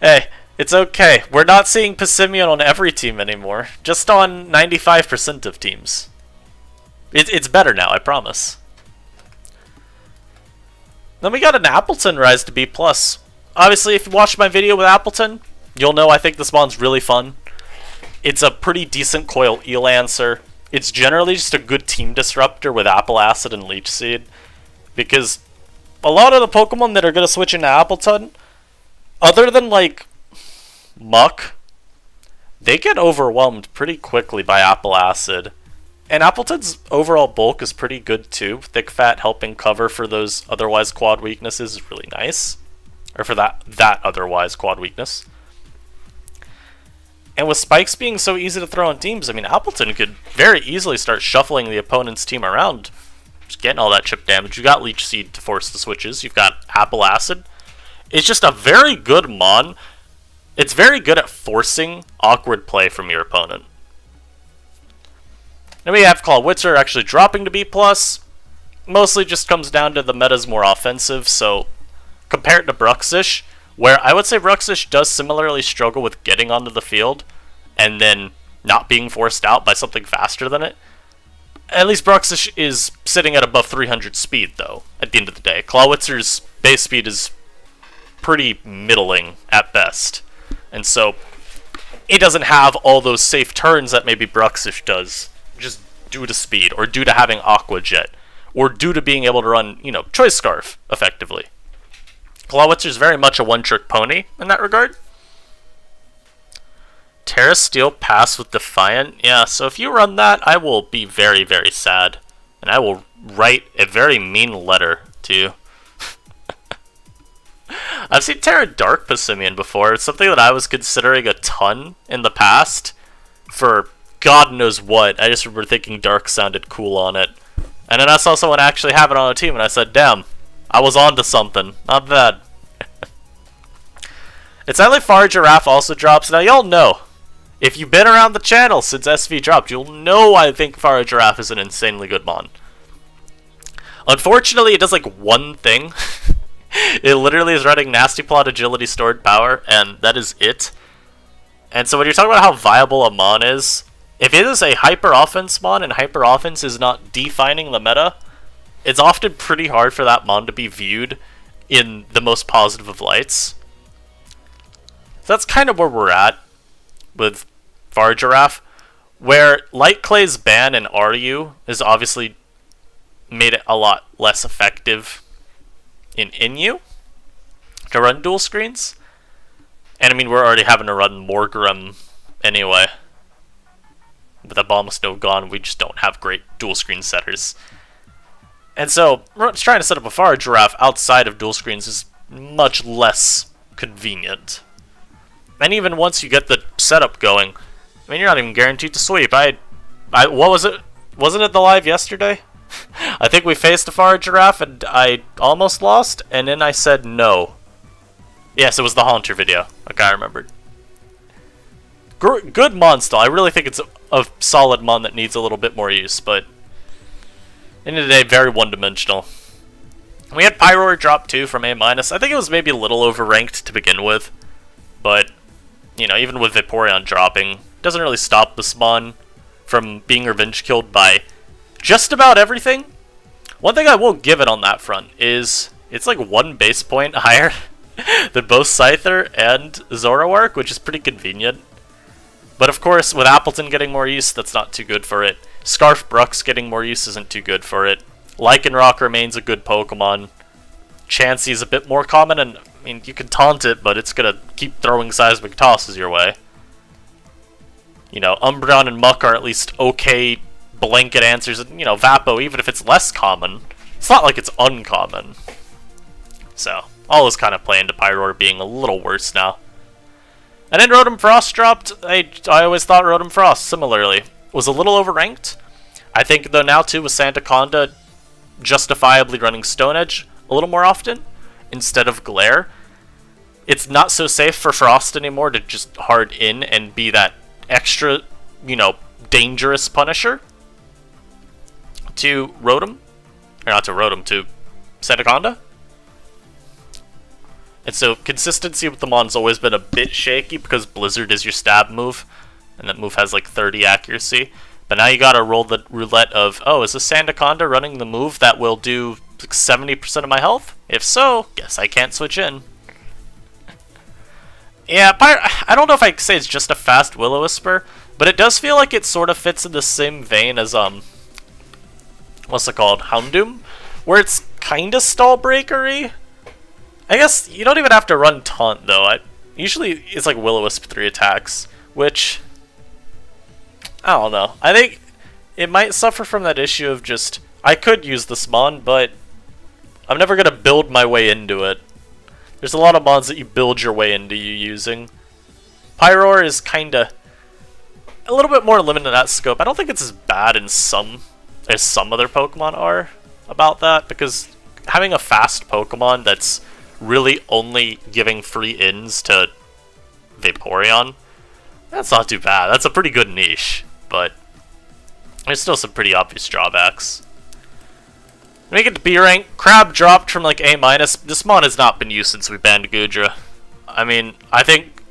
Hey, it's okay. We're not seeing Pessimian on every team anymore. Just on 95% of teams. It's better now, I promise. Then we got an Appleton rise to B+. Obviously, if you watched my video with Appleton, you'll know I think this mon's really fun. It's a pretty decent coil E-Lancer. It's generally just a good team disruptor with Apple Acid and Leech Seed. Because a lot of the Pokemon that are going to switch into Appleton, other than like Muck, they get overwhelmed pretty quickly by Apple Acid. And Appleton's overall bulk is pretty good too. Thick Fat helping cover for those otherwise quad weaknesses is really nice. Or for that otherwise quad weakness. And with spikes being so easy to throw on teams, I mean, Appleton could very easily start shuffling the opponent's team around. Just getting all that chip damage. You got Leech Seed to force the switches. You've got Apple Acid. It's just a very good mon. It's very good at forcing awkward play from your opponent. Then we have Clawitzer actually dropping to B+. Mostly just comes down to the meta's more offensive, so compared to Bruxish, where I would say Bruxish does similarly struggle with getting onto the field and then not being forced out by something faster than it. At least Bruxish is sitting at above 300 speed, though, at the end of the day. Clawitzer's base speed is pretty middling at best. And so, it doesn't have all those safe turns that maybe Bruxish does, just due to speed, or due to having Aqua Jet, or due to being able to run, Choice Scarf, effectively. Clawitzer's very much a one-trick pony in that regard. Terra Steel pass with Defiant. Yeah, so if you run that, I will be very, very sad. And I will write a very mean letter to you. I've seen Terra Dark Pessimian before. It's something that I was considering a ton in the past. For God knows what. I just remember thinking Dark sounded cool on it. And then I saw someone actually have it on a team, and I said, damn, I was onto something. Not bad. It's only Far Giraffe also drops. Now, y'all know. If you've been around the channel since SV dropped, you'll know I think Far Giraffe is an insanely good mon. Unfortunately, it does like one thing. It literally is running Nasty Plot, Agility, Stored Power, and that is it. And so when you're talking about how viable a mon is, if it is a hyper-offense mon and hyper-offense is not defining the meta, it's often pretty hard for that mon to be viewed in the most positive of lights. So that's kind of where we're at with Far Giraffe, where Light Clay's ban in RU has obviously made it a lot less effective in NU to run dual screens. And I mean, we're already having to run Morgrim anyway. With the Bomb Snow gone, we just don't have great dual screen setters. And so, trying to set up a Far Giraffe outside of dual screens is much less convenient. And even once you get the setup going, I mean, you're not even guaranteed to sweep. What was it? Wasn't it the live yesterday? I think we faced a Far Giraffe and I almost lost, and then I said no. Yes, it was the Haunter video. Okay, I remembered. Good mon still. I really think it's a solid mon that needs a little bit more use, but end of the day, very one-dimensional. We had Pyroar drop too from A-. I think it was maybe a little overranked to begin with, but even with Vaporeon dropping, doesn't really stop this mon from being revenge killed by just about everything. One thing I will give it on that front is it's like one base point higher than both Scyther and Zoroark, which is pretty convenient. But of course, with Appleton getting more use, that's not too good for it. Scarf Brux getting more use isn't too good for it. Lycanroc remains a good Pokemon. Chansey's a bit more common, and I mean, you can taunt it, but it's gonna keep throwing seismic tosses your way. Umbreon and Muck are at least okay blanket answers, and Vapo, even if it's less common, it's not like it's uncommon. So, all is kind of playing to Pyroar being a little worse now. And then Rotom Frost dropped. I always thought Rotom Frost, similarly, was a little overranked. I think, though, now, too, with Sandaconda justifiably running Stone Edge a little more often, instead of Glare, it's not so safe for Frost anymore to just hard in and be that extra, dangerous Punisher to Rotom. Or not to Rotom, to Sandaconda. And so consistency with the Mon's always been a bit shaky because Blizzard is your stab move, and that move has like 30 accuracy. But now you gotta roll the roulette of, oh, is this Sandaconda running the move that will do like 70% of my health? If so, guess I can't switch in. Yeah, I don't know if I can say it's just a fast Will-O-Wisper, but it does feel like it sort of fits in the same vein as, what's it called? Houndoom? Where it's kinda stall breakery. I guess you don't even have to run Taunt, though. Usually it's like Will-O-Wisp 3 attacks, which, I don't know. I think it might suffer from that issue of just, I could use this Mon, but I'm never gonna build my way into it. There's a lot of Mons that you build your way into you using. Pyroar is kinda a little bit more limited in that scope. I don't think it's as bad in some as some other Pokemon are about that, because having a fast Pokemon that's really only giving free ins to Vaporeon, that's not too bad. That's a pretty good niche, but there's still some pretty obvious drawbacks. When we get to B rank, Crab dropped from like A-. This Mon has not been used since we banned Goodra. I mean, I think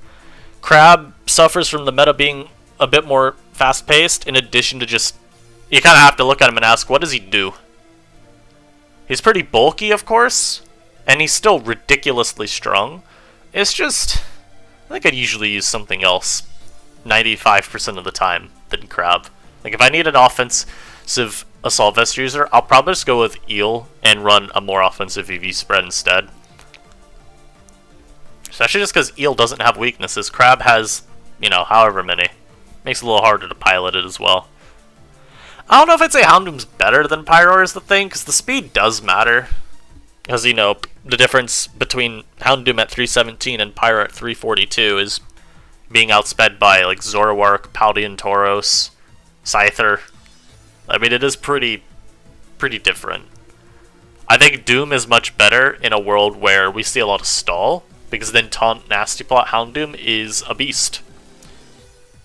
Crab suffers from the meta being a bit more fast-paced, in addition to just, you kind of have to look at him and ask, what does he do? He's pretty bulky, of course, and he's still ridiculously strong. It's just, I think I'd usually use something else 95% of the time than Crab. Like, if I need an offensive Assault Vest user, I'll probably just go with Eel and run a more offensive EV spread instead. Especially just because Eel doesn't have weaknesses. Crab has, you know, however many. Makes it a little harder to pilot it as well. I don't know if I'd say Houndoom's better than Pyroar is the thing, because the speed does matter. Because, you know, the difference between Houndoom at 317 and Pyroar at 342 is being outsped by, like, Zoroark, Paldean Tauros, Scyther. I mean, it is pretty different. I think Doom is much better in a world where we see a lot of stall, because then Taunt Nasty Plot Houndoom is a beast.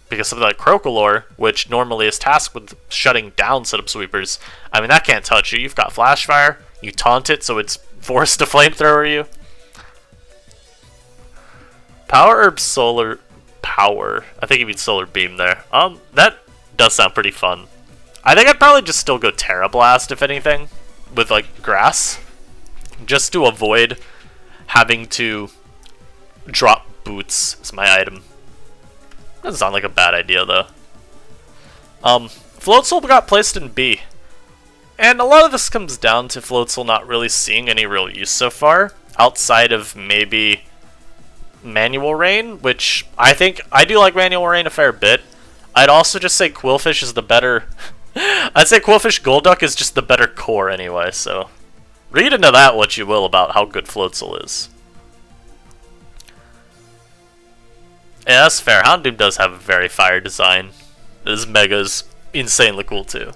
Because something like Crocolore, which normally is tasked with shutting down setup sweepers, I mean, that can't touch you. You've got Flash Fire, you taunt it, so it's forced to flamethrower you. Power Herb Solar Power. I think you mean Solar Beam there. That does sound pretty fun. I think I'd probably just still go Terra Blast, if anything, with, like, Grass. Just to avoid having to drop Boots as my item. Doesn't sound like a bad idea, though. Floatzel got placed in B. And a lot of this comes down to Floatzel not really seeing any real use so far, outside of maybe Manual Rain, which I think I do like Manual Rain a fair bit. I'd also just say Quillfish is the better... I'd say Quillfish Golduck is just the better core anyway, so read into that what you will about how good Floatzel is. Yeah, that's fair. Houndoom does have a very fire design. This Mega's insanely cool too.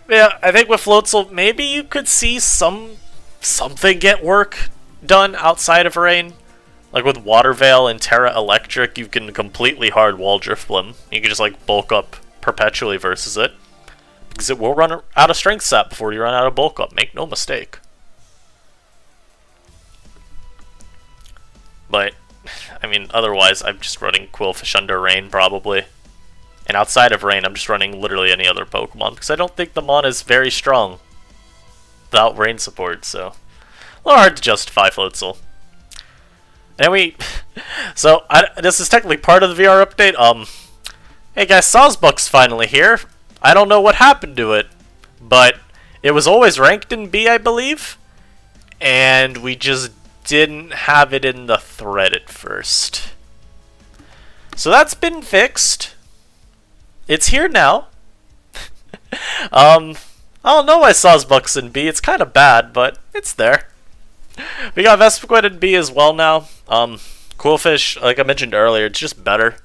But yeah, I think with Floatzel, maybe you could see something get work done outside of Rain. Like with Water Veil and Terra Electric, you can completely hard wall Drifblim. You can just like bulk up perpetually versus it, because it will run out of strength sap before you run out of bulk up. Make no mistake. But I mean, otherwise, I'm just running Quillfish under Rain, probably. And outside of Rain, I'm just running literally any other Pokemon, because I don't think the Mon is very strong without Rain support, so a little hard to justify Floatzel. And so, this is technically part of the VR update. Hey guys, Sawsbuck's finally here. I don't know what happened to it, but it was always ranked in B, I believe, and we just didn't have it in the thread at first. So that's been fixed. It's here now. I don't know why Sawsbuck's in B. It's kind of bad, but it's there. We got Vespiquen in B as well now. Quillfish, like I mentioned earlier, it's just better.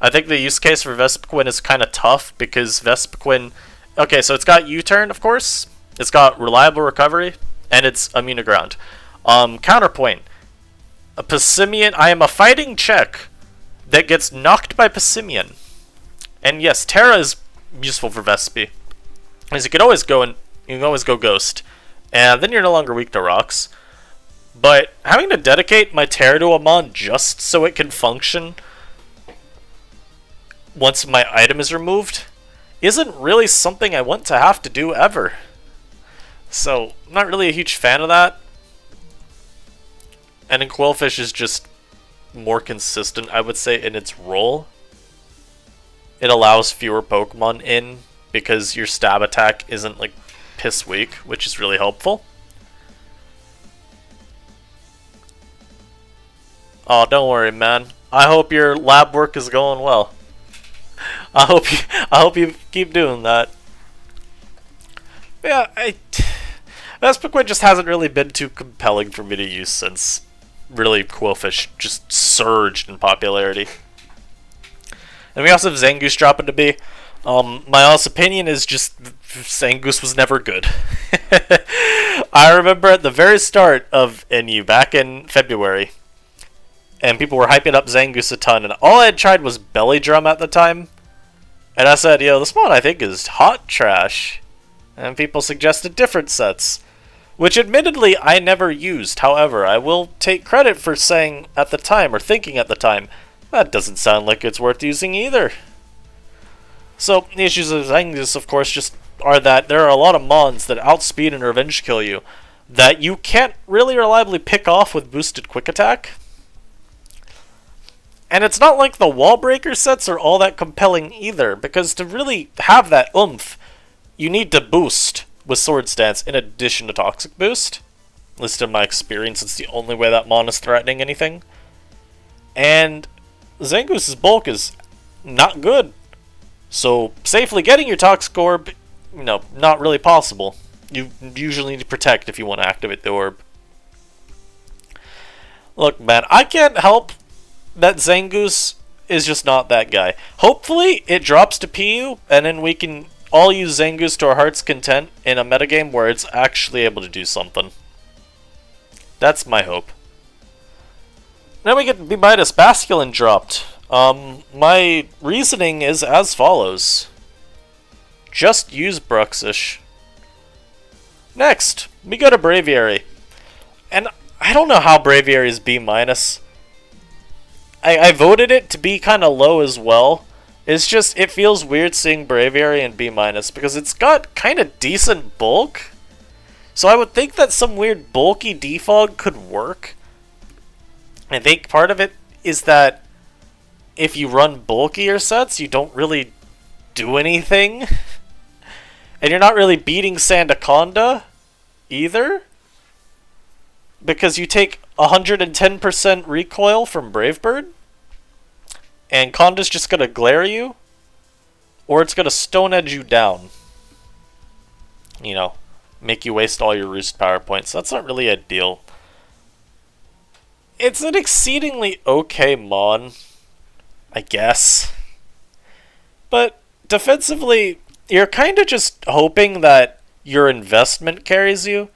I think the use case for Vespiquen is kind of tough, because Vespiquen... Okay, so it's got U-turn, of course. It's got reliable recovery, and it's immune to ground. Counterpoint. A Passimian... I am a fighting check that gets knocked by Passimian. And yes, Terra is useful for Vespi, because you can always go Ghost, and then you're no longer weak to rocks. But having to dedicate my Terror to a Mon just so it can function once my item is removed isn't really something I want to have to do ever. So, I'm not really a huge fan of that. And then Quillfish is just more consistent, I would say, in its role. It allows fewer Pokemon in because your stab attack isn't like piss weak, which is really helpful. Oh, don't worry, man. I hope your lab work is going well. I hope you keep doing that. Yeah, Vespiquen just hasn't really been too compelling for me to use since really Quillfish just surged in popularity. And we also have Zangoose dropping to B. My honest opinion is just Zangoose was never good. I remember at the very start of NU back in February, and people were hyping up Zangoose a ton, and all I had tried was Belly Drum at the time. And I said, yo, this one I think is hot trash. And people suggested different sets, which admittedly I never used. However, I will take credit for saying at the time, or thinking at the time, that doesn't sound like it's worth using either. So, the issues of Zangoose, of course, just are that there are a lot of Mons that outspeed and revenge kill you that you can't really reliably pick off with boosted quick attack. And it's not like the wall breaker sets are all that compelling either, because to really have that oomph, you need to boost with Swords Dance in addition to Toxic Boost. At least in my experience, it's the only way that Mon is threatening anything. And Zangoose's bulk is not good. So safely getting your Toxic Orb, not really possible. You usually need to protect if you want to activate the orb. Look, man, I can't help that Zangoose is just not that guy. Hopefully, it drops to PU, and then we can all use Zangoose to our heart's content in a metagame where it's actually able to do something. That's my hope. Then we get B-minus Basculin dropped. My reasoning is as follows. Just use Bruxish. Next, we go to Braviary. And I don't know how Braviary is B-minus. I voted it to be kind of low as well. It's just, it feels weird seeing Braviary in B- because it's got kind of decent bulk. So I would think that some weird bulky defog could work. I think part of it is that if you run bulkier sets, you don't really do anything. And you're not really beating Sandaconda either. Because you take 110% recoil from Brave Bird, and Conda's just going to glare you, or it's going to Stone Edge you down. Make you waste all your Roost power points. That's not really ideal. It's an exceedingly okay Mon, I guess. But defensively, you're kind of just hoping that your investment carries you.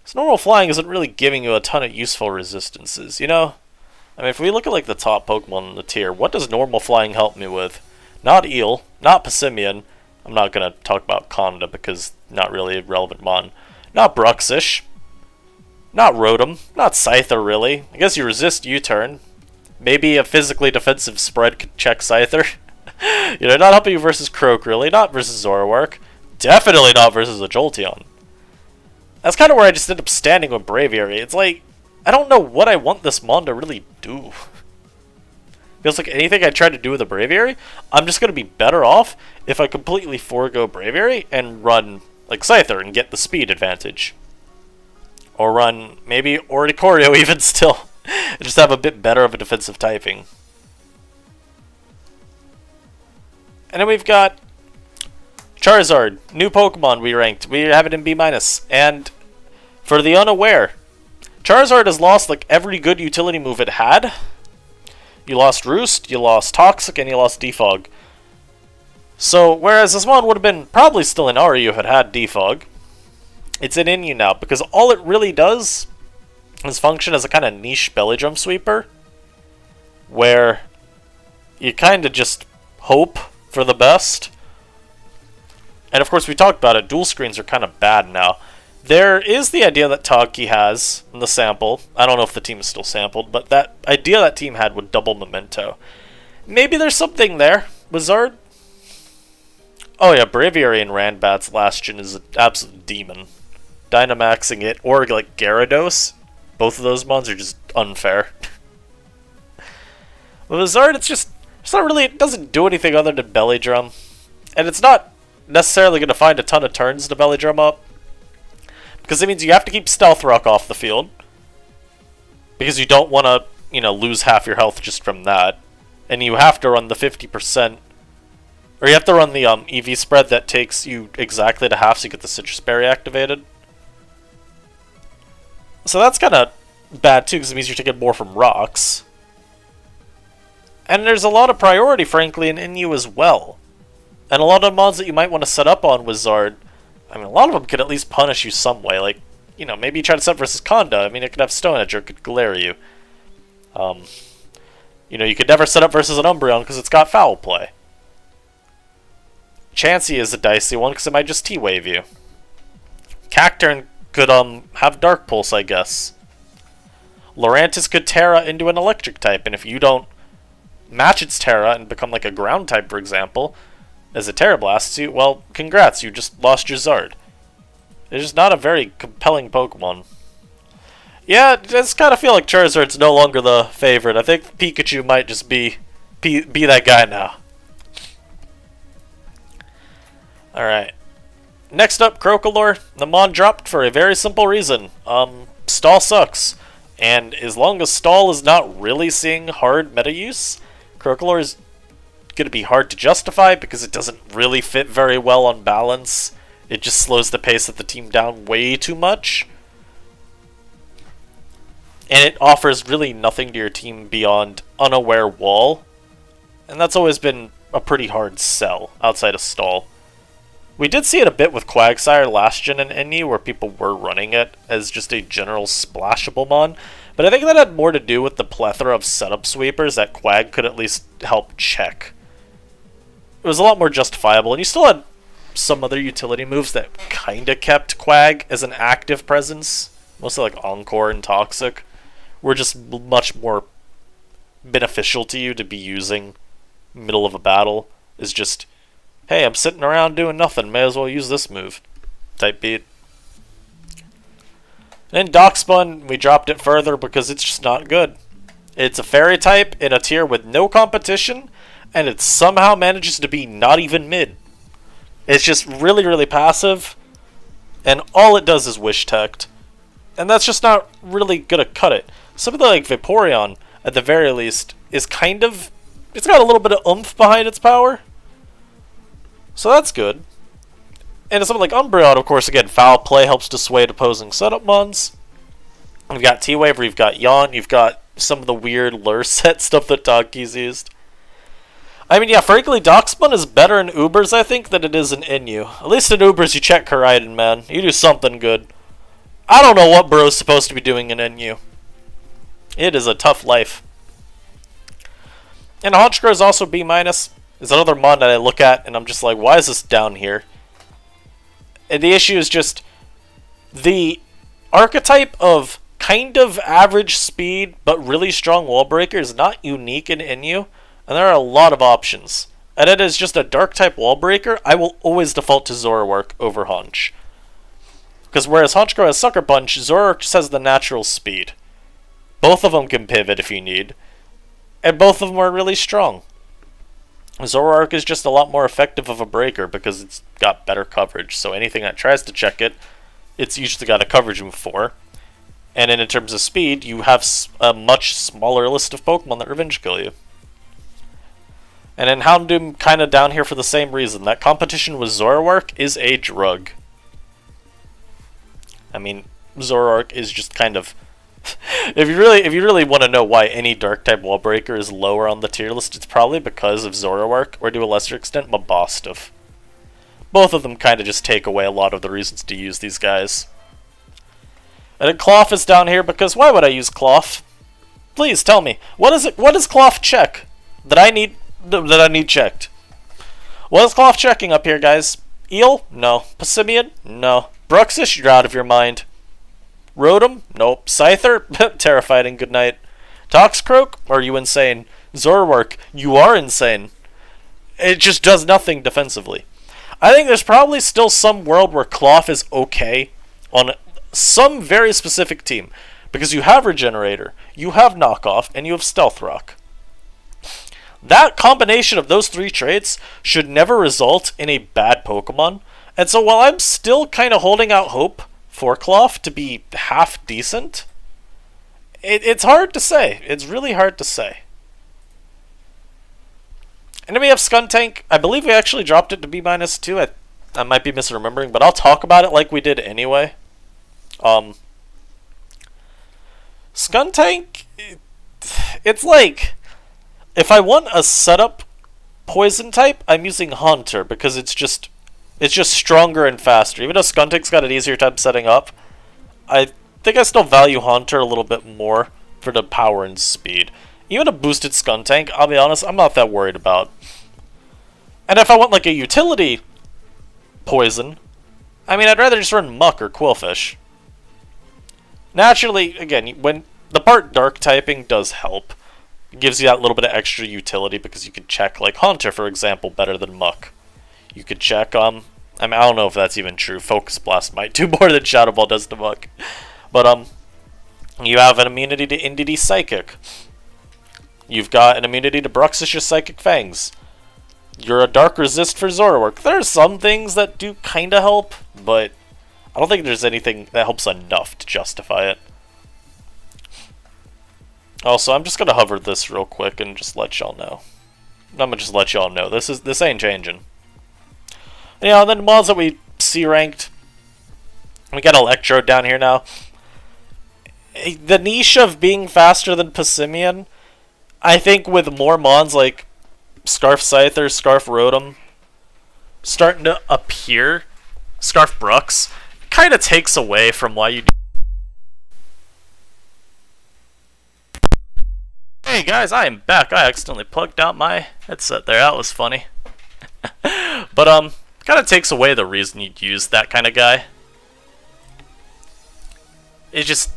So normal flying isn't really giving you a ton of useful resistances, I mean, if we look at the top Pokemon in the tier, what does normal flying help me with? Not Eel, not Passimian. I'm not going to talk about Conda because not really a relevant Mon. Not Bruxish. Not Rotom. Not Scyther, really. I guess you resist U-turn. Maybe a physically defensive spread could check Scyther. Not helping you versus Croak, really. Not versus Zoroark. Definitely not versus a Jolteon. That's kind of where I just end up standing with Braviary. It's like, I don't know what I want this Mon to really do. Feels like anything I try to do with a Braviary, I'm just going to be better off if I completely forego Braviary and run like Scyther and get the speed advantage. Or run maybe Oricorio even still, and just have a bit better of a defensive typing. And then we've got Charizard, new Pokemon we ranked. We have it in B-. And for the unaware, Charizard has lost every good utility move it had. You lost Roost, you lost Toxic, and you lost Defog. So, whereas this one would have been probably still in RU if it had Defog, it's in NU now, because all it really does is function as a kind of niche belly drum sweeper, where you kind of just hope for the best. And of course, we talked about it, dual screens are kind of bad now. There is the idea that Togki has in the sample. I don't know if the team is still sampled, but that idea that team had would double Memento. Maybe there's something there. Wizard? Oh yeah, Braviary and Ranbat's last gen is an absolute demon. Dynamaxing it, or like Gyarados, both of those mons are just unfair. With Wizard, it's not really, it doesn't do anything other than Belly Drum. And it's not necessarily going to find a ton of turns to Belly Drum up. Because it means you have to keep Stealth Rock off the field. Because you don't want to, lose half your health just from that. And you have to run the 50%. Or you have to run the EV spread that takes you exactly to half so you get the Citrus Berry activated. So that's kind of bad too, because it means you're taking more from rocks. And there's a lot of priority, frankly, in NU as well. And a lot of mods that you might want to set up on Wizard, I mean, a lot of them could at least punish you some way. Like, maybe you try to set versus Conda. I mean, it could have Stone Edge or it could glare you. You could never set up versus an Umbreon because it's got Foul Play. Chansey is a dicey one because it might just T-Wave you. Cacturne could have Dark Pulse, I guess. Lurantis could Terra into an Electric type, and if you don't match its Terra and become like a Ground type, for example, as it Terra blasts you, well, congrats, you just lost your Zard. It's just not a very compelling Pokemon. Yeah, I just kind of feel like Charizard's no longer the favorite. I think Pikachu might just be that guy now. Alright. Next up, Crocolore. The Mon dropped for a very simple reason. Stall sucks. And as long as Stall is not really seeing hard meta use, Crocolore is going to be hard to justify because it doesn't really fit very well on balance. It just slows the pace of the team down way too much. And it offers really nothing to your team beyond Unaware Wall. And that's always been a pretty hard sell outside of Stall. We did see it a bit with Quagsire last gen in NU, where people were running it as just a general splashable mon, but I think that had more to do with the plethora of setup sweepers that Quag could at least help check. It was a lot more justifiable, and you still had some other utility moves that kinda kept Quag as an active presence, mostly like Encore and Toxic, were just much more beneficial to you to be using middle of a battle, is just, hey, I'm sitting around doing nothing, may as well use this move type beat. And then Darkspun, we dropped it further because it's just not good. It's a fairy type in a tier with no competition, and it somehow manages to be not even mid. It's just really, really passive, and all it does is Wish Tect. And that's just not really gonna cut it. Something like Vaporeon, at the very least, is kind of, it's got a little bit of oomph behind its power. So that's good. And something like Umbreon, of course, again, Foul Play helps dissuade opposing setup mons. You've got T-Wave, you've got Yawn, you've got some of the weird lure set stuff that Togki's used. I mean, yeah, frankly, Darkspun is better in Ubers, I think, than it is in NU. At least in Ubers, you check Koraidon, man. You do something good. I don't know what Bro's supposed to be doing in NU. It is a tough life. And Honchkrow is also B-. Is another mon that I look at, and I'm just like, why is this down here? And the issue is just the archetype of kind of average speed, but really strong wall breaker is not unique in NU, and there are a lot of options. And it is just a dark type wall breaker, I will always default to Zoroark over Honch. Because whereas Honchkrow has Sucker Punch, Zoroark just has the natural speed. Both of them can pivot if you need, and both of them are really strong. Zoroark is just a lot more effective of a breaker because it's got better coverage, so anything that tries to check it, it's usually got a coverage move for. And then in terms of speed, you have a much smaller list of Pokemon that revenge kill you. And then Houndoom kind of down here for the same reason. That competition with Zoroark is a drug. I mean, Zoroark is just kind of... if you really want to know why any dark type wall breaker is lower on the tier list, it's probably because of Zoroark, or to a lesser extent, Mabostov. Both of them kind of just take away a lot of the reasons to use these guys. And then Cloth is down here because why would I use Cloth? Please tell me, what is it? What does Cloth check that I need checked? What is Cloth checking up here, guys? Eel? No. Passimian? No. Bruxish, you're out of your mind. Rotom? Nope. Scyther? Terrified and good night. Toxcroak? Are you insane? Zoroark? You are insane. It just does nothing defensively. I think there's probably still some world where Cloth is okay on some very specific team. Because you have Regenerator, you have Knockoff, and you have Stealth Rock. That combination of those three traits should never result in a bad Pokemon. And so while I'm still kind of holding out hope for Cloth to be half decent, it's hard to say. It's really hard to say. And then we have Skuntank. I believe we actually dropped it to B-2. I might be misremembering, but I'll talk about it like we did anyway. Skuntank, it's like, if I want a setup poison type, I'm using Haunter because it's just stronger and faster. Even though Skuntank's got an easier time setting up, I think I still value Haunter a little bit more for the power and speed. Even a boosted Skuntank, I'll be honest, I'm not that worried about. And if I want like a utility poison, I mean, I'd rather just run Muck or Quillfish. Naturally, again, when the part dark typing does help, it gives you that little bit of extra utility because you can check, like Haunter, for example, better than Muck. You could check, I mean, I don't know if that's even true. Focus Blast might do more than Shadow Ball does to Muck. But, you have an immunity to Indeedee Psychic. You've got an immunity to Bruxish's Psychic Fangs. You're a Dark Resist for Zoroark. There are some things that do kind of help, but I don't think there's anything that helps enough to justify it. Also, I'm just going to hover this real quick and just let y'all know. I'm going to just let y'all know. This ain't changing. And then the mods that we C ranked. We got Electrode down here now. The niche of being faster than Passimian, I think with more mons like Scarf Scyther, Scarf Rotom starting to appear, Scarf Brooks, kind of takes away from why you do. Hey guys, I am back. I accidentally plugged out my headset there. That was funny. But kind of takes away the reason you'd use that kind of guy. It just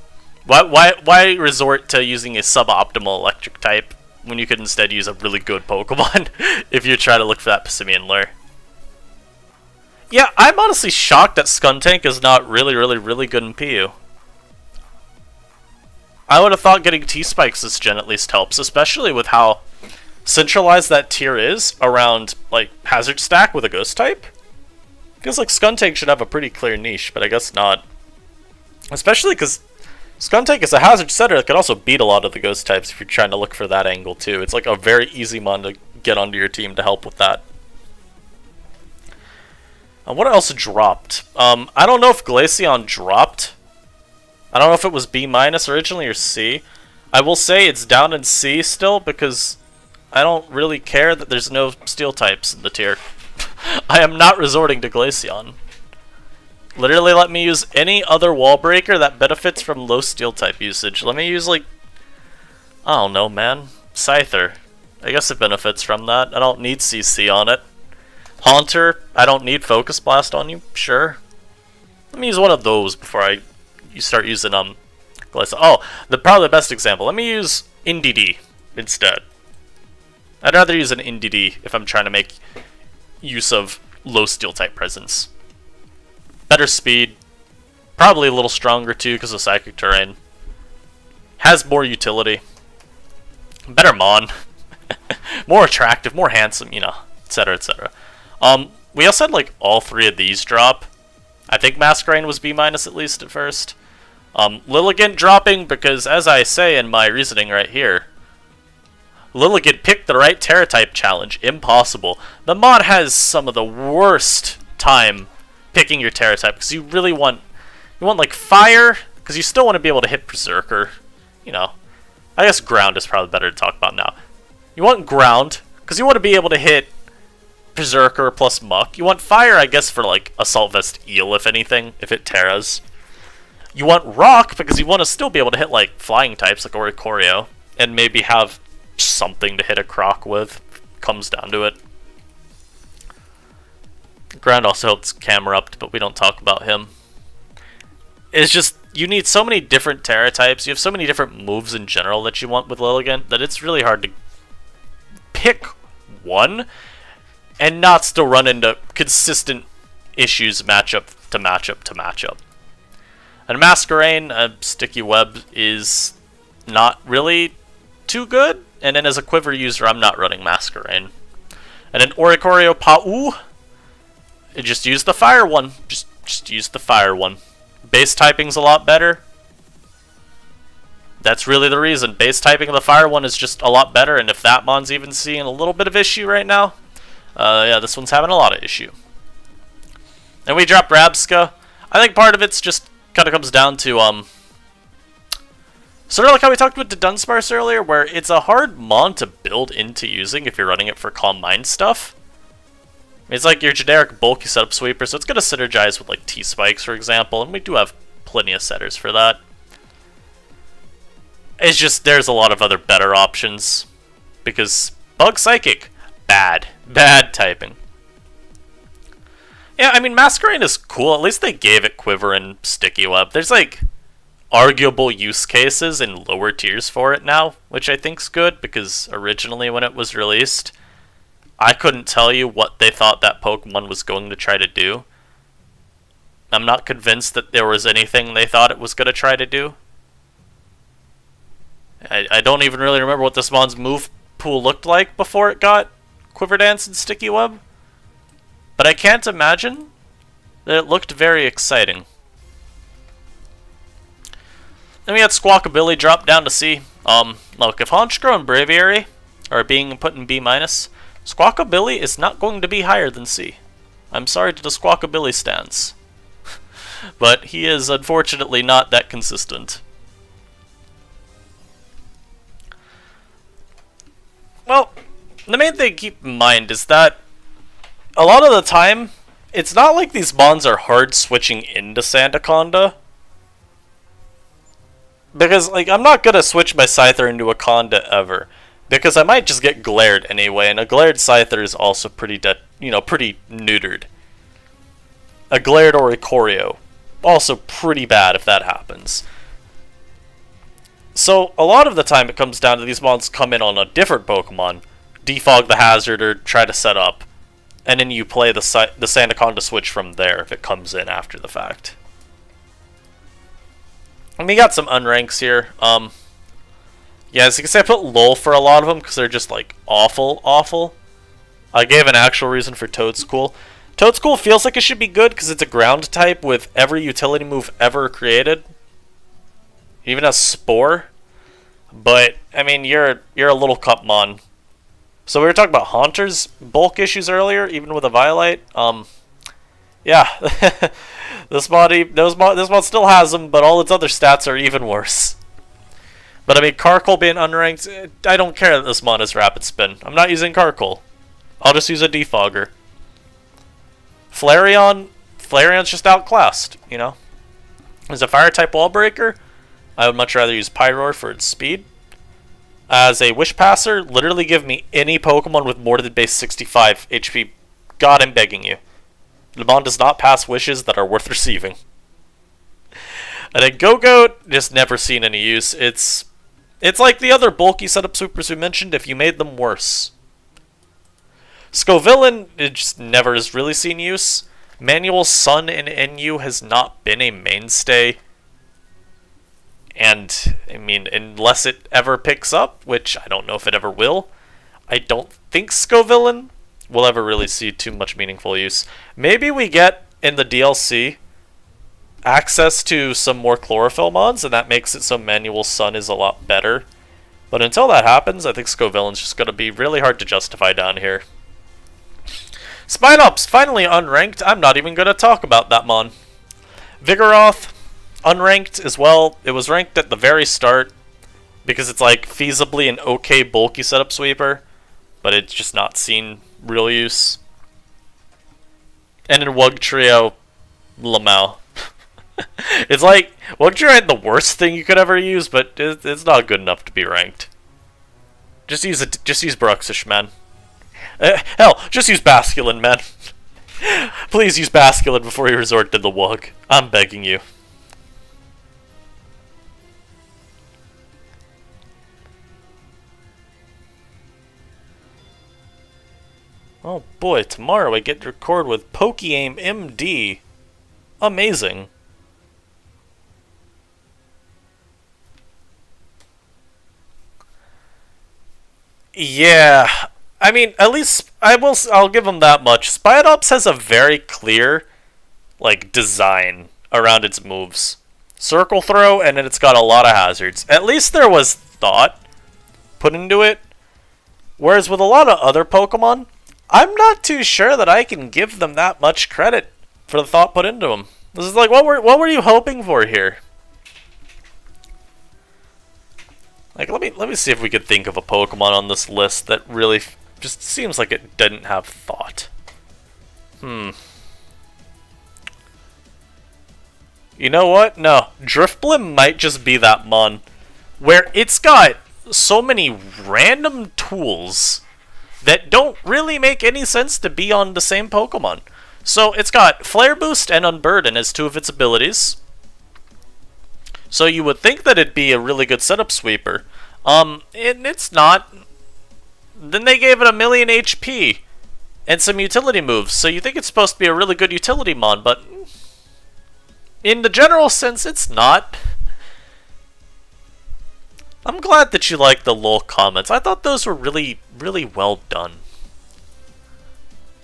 why resort to using a suboptimal electric type when you could instead use a really good Pokemon if you try to look for that Passimian lure. Yeah, I'm honestly shocked that Skuntank is not really good in PU. I would have thought getting T-Spikes this gen at least helps, especially with how centralized that tier is around, like, Hazard Stack with a Ghost type. Feels like Skuntank should have a pretty clear niche, but I guess not. Especially because Skuntank is a Hazard Setter that can also beat a lot of the Ghost types if you're trying to look for that angle too. It's like a very easy mon to get onto your team to help with that. What else dropped? I don't know if Glaceon dropped. I don't know if it was B- originally or C. I will say it's down in C still because I don't really care that there's no Steel types in the tier. I am not resorting to Glaceon. Literally let me use any other wall breaker that benefits from low Steel type usage. Let me use like, I don't know man, Scyther. I guess it benefits from that. I don't need CC on it. Haunter, I don't need Focus Blast on you, sure. Let me use one of those before you start using Glaceon. Oh, probably the best example. Let me use Indeedee instead. I'd rather use an Indeedee if I'm trying to make use of low Steel type presence. Better speed, probably a little stronger too because of Psychic Terrain. Has more utility. Better mon. More attractive, more handsome, you know, etc, etc. We also had like all three of these drop. I think Masquerain was B- at least at first. Lilligant dropping because, as I say in my reasoning right here, Lilligant picked the right Terra type challenge. Impossible. The mod has some of the worst time picking your Terra type because you really want like Fire because you still want to be able to hit Berserker. You know, I guess Ground is probably better to talk about now. You want Ground because you want to be able to hit Berserker plus Muck. You want Fire, I guess, for like Assault Vest Eel, if anything, if it Terras. You want Rock because you want to still be able to hit like flying types like Oricorio and maybe have something to hit a Croc with. Comes down to it. Ground also helps Camerupt, but we don't talk about him. It's just, you need so many different Terra types, you have so many different moves in general that you want with Lilligant, that it's really hard to pick one and not still run into consistent issues matchup to matchup to matchup. And Masquerain, Sticky Web is not really too good, and then as a Quiver user, I'm not running Masquerain. And then Oricorio Pau, just use the fire one. Just use the fire one. Base typing's a lot better. That's really the reason. Base typing of the fire one is just a lot better, and if that mon's even seeing a little bit of issue right now, yeah, this one's having a lot of issue. And we drop Rabska. I think part of it's just kind of comes down to, sort of like how we talked about the Dunsparce earlier, where it's a hard mon to build into using if you're running it for Calm Mind stuff. It's like your generic bulky setup sweeper, so it's going to synergize with like T-Spikes, for example, and we do have plenty of setters for that. It's just, there's a lot of other better options, because Bug Psychic, bad typing. Yeah, I mean, Masquerain is cool. At least they gave it Quiver and Sticky Web. There's, like, arguable use cases in lower tiers for it now, which I think's good, because originally when it was released, I couldn't tell you what they thought that Pokemon was going to try to do. I'm not convinced that there was anything they thought it was going to try to do. I don't even really remember what this mon's move pool looked like before it got Quiver Dance and Sticky Web. But I can't imagine that it looked very exciting. Then we had Squawkabilly drop down to C. Look, if Honchkrow and Braviary are being put in B-, Squawkabilly is not going to be higher than C. I'm sorry to the Squawkabilly stans. But he is unfortunately not that consistent. Well, the main thing to keep in mind is that a lot of the time, it's not like these mons are hard switching into Sandaconda. Because, like, I'm not gonna switch my Scyther into a Conda ever. Because I might just get glared anyway, and a glared Scyther is also pretty pretty neutered. A glared Oricorio, also pretty bad if that happens. So, a lot of the time it comes down to these mons come in on a different Pokemon, defog the hazard or try to set up, and then you play the Sandaconda switch from there if it comes in after the fact. And we got some unranks here. Yeah, as you can see, I put LOL for a lot of them because they're just like awful. I gave an actual reason for Toadscool. Toadscool feels like it should be good because it's a ground type with every utility move ever created. It even has Spore. But, I mean, you're a little cup mon. So we were talking about Haunter's bulk issues earlier, even with a Violite. Yeah, this mod still has them, but all its other stats are even worse. But I mean, Carkol being unranked, I don't care that this mod is Rapid Spin. I'm not using Carkol. I'll just use a Defogger. Flareon's just outclassed, you know? As a Fire-type Wall Breaker, I would much rather use Pyroar for its speed. As a Wish Passer, literally give me any Pokemon with more than base 65 HP. God, I'm begging you. Le Bon does not pass wishes that are worth receiving. And then Go-Goat, just never seen any use. It's like the other bulky setup supers we mentioned if you made them worse. Scovillain, it just never has really seen use. Manual Sun in NU has not been a mainstay. And, I mean, unless it ever picks up, which I don't know if it ever will, I don't think Scovillain will ever really see too much meaningful use. Maybe we get, in the DLC, access to some more Chlorophyll mods, and that makes it so Manual Sun is a lot better. But until that happens, I think Scovillain's just going to be really hard to justify down here. Spinops, finally unranked. I'm not even going to talk about that mon. Vigoroth, unranked as well. It was ranked at the very start because it's like feasibly an okay bulky setup sweeper, but it's just not seen real use. And in Wugtrio, Lamau. It's like, Wugtrio ain't the worst thing you could ever use, but it's not good enough to be ranked. Just use Bruxish, man. Hell, just use Basculin, man. Please use Basculin before you resort to the Wug. I'm begging you. Oh boy, tomorrow I get to record with PokeAim MD. Amazing. Yeah, I mean, at least I'll give them that much. Spiodops has a very clear, like, design around its moves. Circle throw, and then it's got a lot of hazards. At least there was thought put into it. Whereas with a lot of other Pokemon, I'm not too sure that I can give them that much credit for the thought put into them. This is like, what were you hoping for here? Like, let me see if we could think of a Pokemon on this list that really just seems like it didn't have thought. You know what? No, Drifblim might just be that mon, where it's got so many random tools that don't really make any sense to be on the same Pokemon. So it's got Flare Boost and Unburden as two of its abilities. So you would think that it'd be a really good setup sweeper. And it's not. Then they gave it 1,000,000 HP and some utility moves, so you think it's supposed to be a really good utility mon, but in the general sense, it's not. I'm glad that you liked the lol comments. I thought those were really, really well done.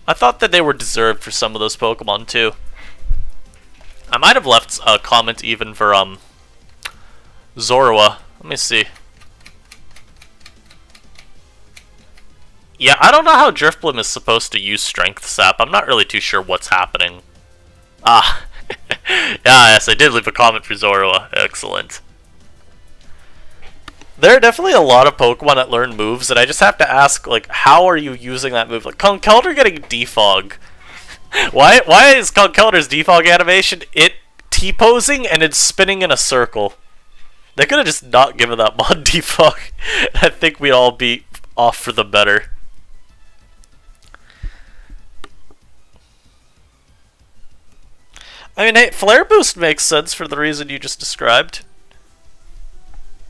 I thought that they were deserved for some of those Pokemon too. I might have left a comment even for Zorua. Let me see. Yeah, I don't know how Drifblim is supposed to use Strength Sap. I'm not really too sure what's happening. Ah. Yes, I did leave a comment for Zorua. Excellent. There are definitely a lot of Pokemon that learn moves, and I just have to ask, like, how are you using that move? Like, Conkeldurr getting Defog. Why is Conkeldurr's Defog animation it T-posing and it's spinning in a circle? They could have just not given that mod Defog. I think we'd all be off for the better. I mean, hey, Flare Boost makes sense for the reason you just described.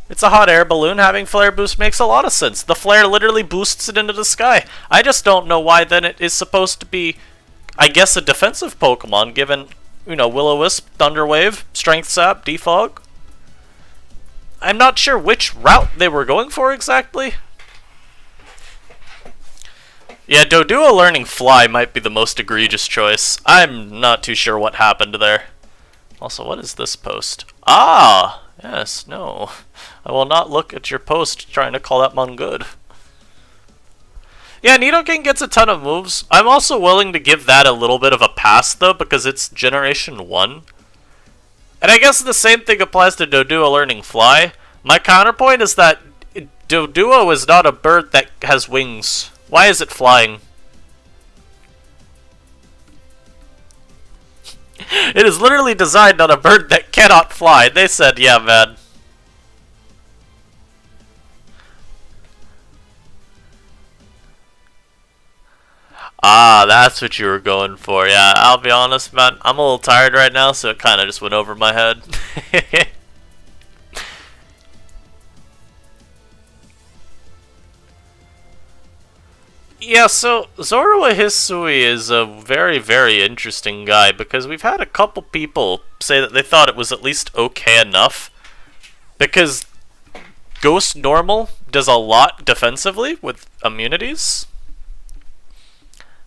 It's a hot air balloon. Having Flare Boost makes a lot of sense. The flare literally boosts it into the sky. I just don't know why then it is supposed to be, I guess, a defensive Pokemon, given, you know, Will-O-Wisp, Thunder Wave, Strength Sap, Defog. I'm not sure which route they were going for exactly. Yeah, Doduo learning Fly might be the most egregious choice. I'm not too sure what happened there. Also, what is this post? Ah! Yes, no. I will not look at your post trying to call that mon good. Yeah, Nidoking gets a ton of moves. I'm also willing to give that a little bit of a pass, though, because it's Generation 1. And I guess the same thing applies to Doduo learning Fly. My counterpoint is that Doduo is not a bird that has wings. Why is it flying? It is literally designed on a bird that cannot fly. They said, yeah, man. Ah, that's what you were going for. Yeah, I'll be honest, man. I'm a little tired right now, so it kind of just went over my head. Yeah, so Zorua Hisui is a very, very interesting guy because we've had a couple people say that they thought it was at least okay enough because Ghost Normal does a lot defensively with immunities.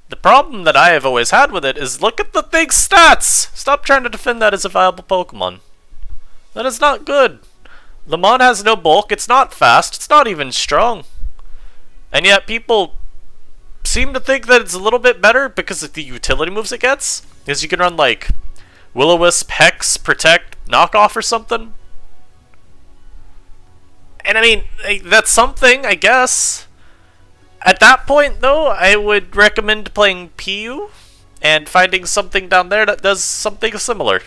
The problem that I have always had with it is look at the thing's stats! Stop trying to defend that as a viable Pokemon. That is not good. The mon has no bulk, it's not fast, it's not even strong. And yet people seem to think that it's a little bit better because of the utility moves it gets. Because you can run like Will-O-Wisp, Hex, Protect, Knockoff or something. And I mean, that's something, I guess. At that point, though, I would recommend playing PU and finding something down there that does something similar.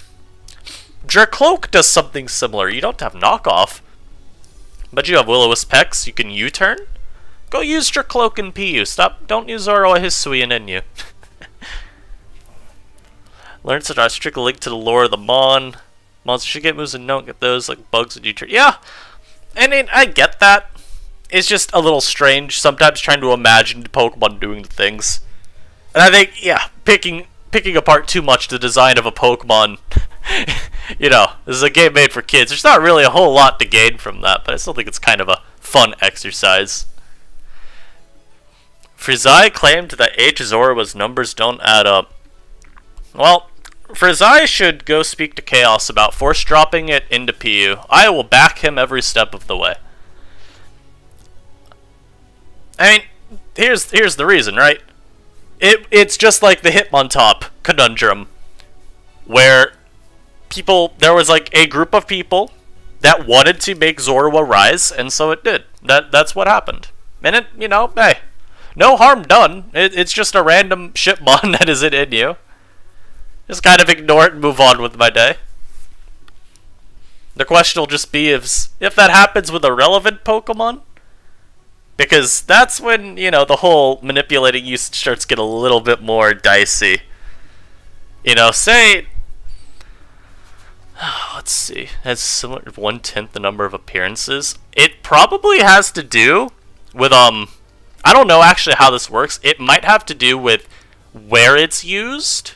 Dracloak does something similar. You don't have Knockoff, but you have Will-O-Wisp, Hex. You can U-turn. Go use Dracloak and PU. Don't use Zorua Hisui and NU. Learn such a strict link to the lore of the Mon. Monsters should get moves and don't get those, like bugs and U-turn. Yeah, I mean, I get that. It's just a little strange sometimes trying to imagine Pokemon doing the things. And I think, yeah, picking apart too much the design of a Pokemon, you know, this is a game made for kids. There's not really a whole lot to gain from that, but I still think it's kind of a fun exercise. Frizai claimed that H Zoroark's numbers don't add up. Well, Frizai should go speak to Chaos about force dropping it into PU. I will back him every step of the way. I mean, here's the reason, right? It's just like the Hitmontop conundrum, where there was like a group of people that wanted to make Zorua rise, and so it did. That's what happened. And it, you know, hey, no harm done. It's just a random shipmon that is in NU. Just kind of ignore it and move on with my day. The question will just be if that happens with a relevant Pokemon. Because that's when, you know, the whole manipulating usage starts to get a little bit more dicey. You know, say... let's see. Has similar 1/10 the number of appearances. It probably has to do with, I don't know actually how this works. It might have to do with where it's used.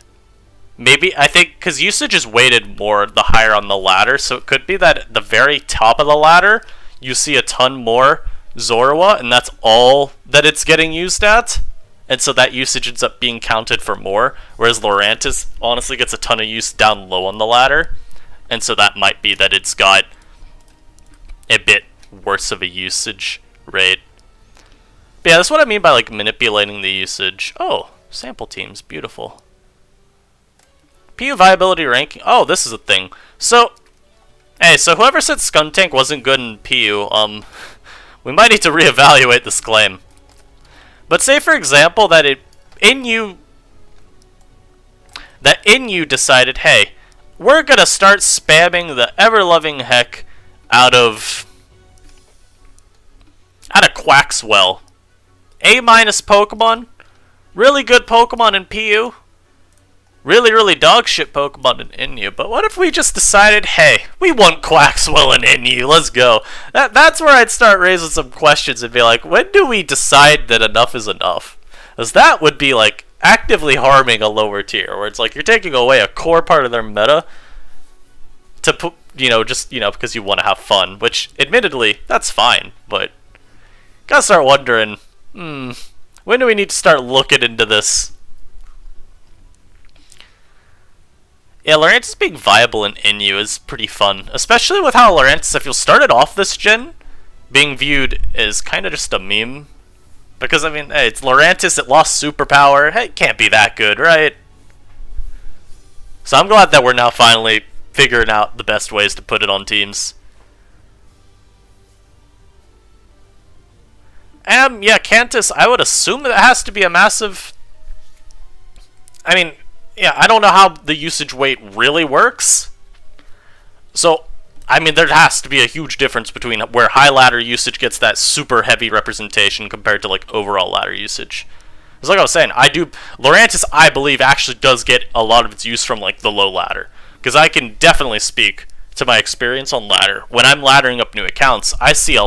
Maybe, I think, because usage is weighted more the higher on the ladder, so it could be that at the very top of the ladder, you see a ton more Zorua, and that's all that it's getting used at, and so that usage ends up being counted for more, whereas Lurantis honestly gets a ton of use down low on the ladder, and so that might be that it's got a bit worse of a usage rate. But yeah, that's what I mean by like manipulating the usage. Oh, sample teams, beautiful. PU Viability Ranking, oh, this is a thing. So, hey, so whoever said Skuntank wasn't good in PU, we might need to reevaluate this claim. But say, for example, that NU decided, hey, we're gonna start spamming the ever-loving heck out of Quaxwell. A- Pokemon, really good Pokemon in PU, really, really dog shit Pokemon in NU, but what if we just decided, hey, we want Quaxwell in NU, let's go. That's where I'd start raising some questions and be like, when do we decide that enough is enough? Because that would be like actively harming a lower tier, where it's like you're taking away a core part of their meta to put, just, because you want to have fun, which, admittedly, that's fine, but gotta start wondering, when do we need to start looking into this? Yeah, Lurantis being viable in NU is pretty fun, especially with how Lurantis, if you started off this gen, being viewed as kind of just a meme. Because, I mean, hey, it's Lurantis, it lost superpower, hey, it can't be that good, right? So I'm glad that we're now finally figuring out the best ways to put it on teams. Yeah, Cantus, I would assume that it has to be a massive... I mean... yeah, I don't know how the usage weight really works. So, I mean, there has to be a huge difference between where high ladder usage gets that super heavy representation compared to, like, overall ladder usage. It's like I was saying, Lurantis, I believe, actually does get a lot of its use from, like, the low ladder. Because I can definitely speak to my experience on ladder. When I'm laddering up new accounts, I see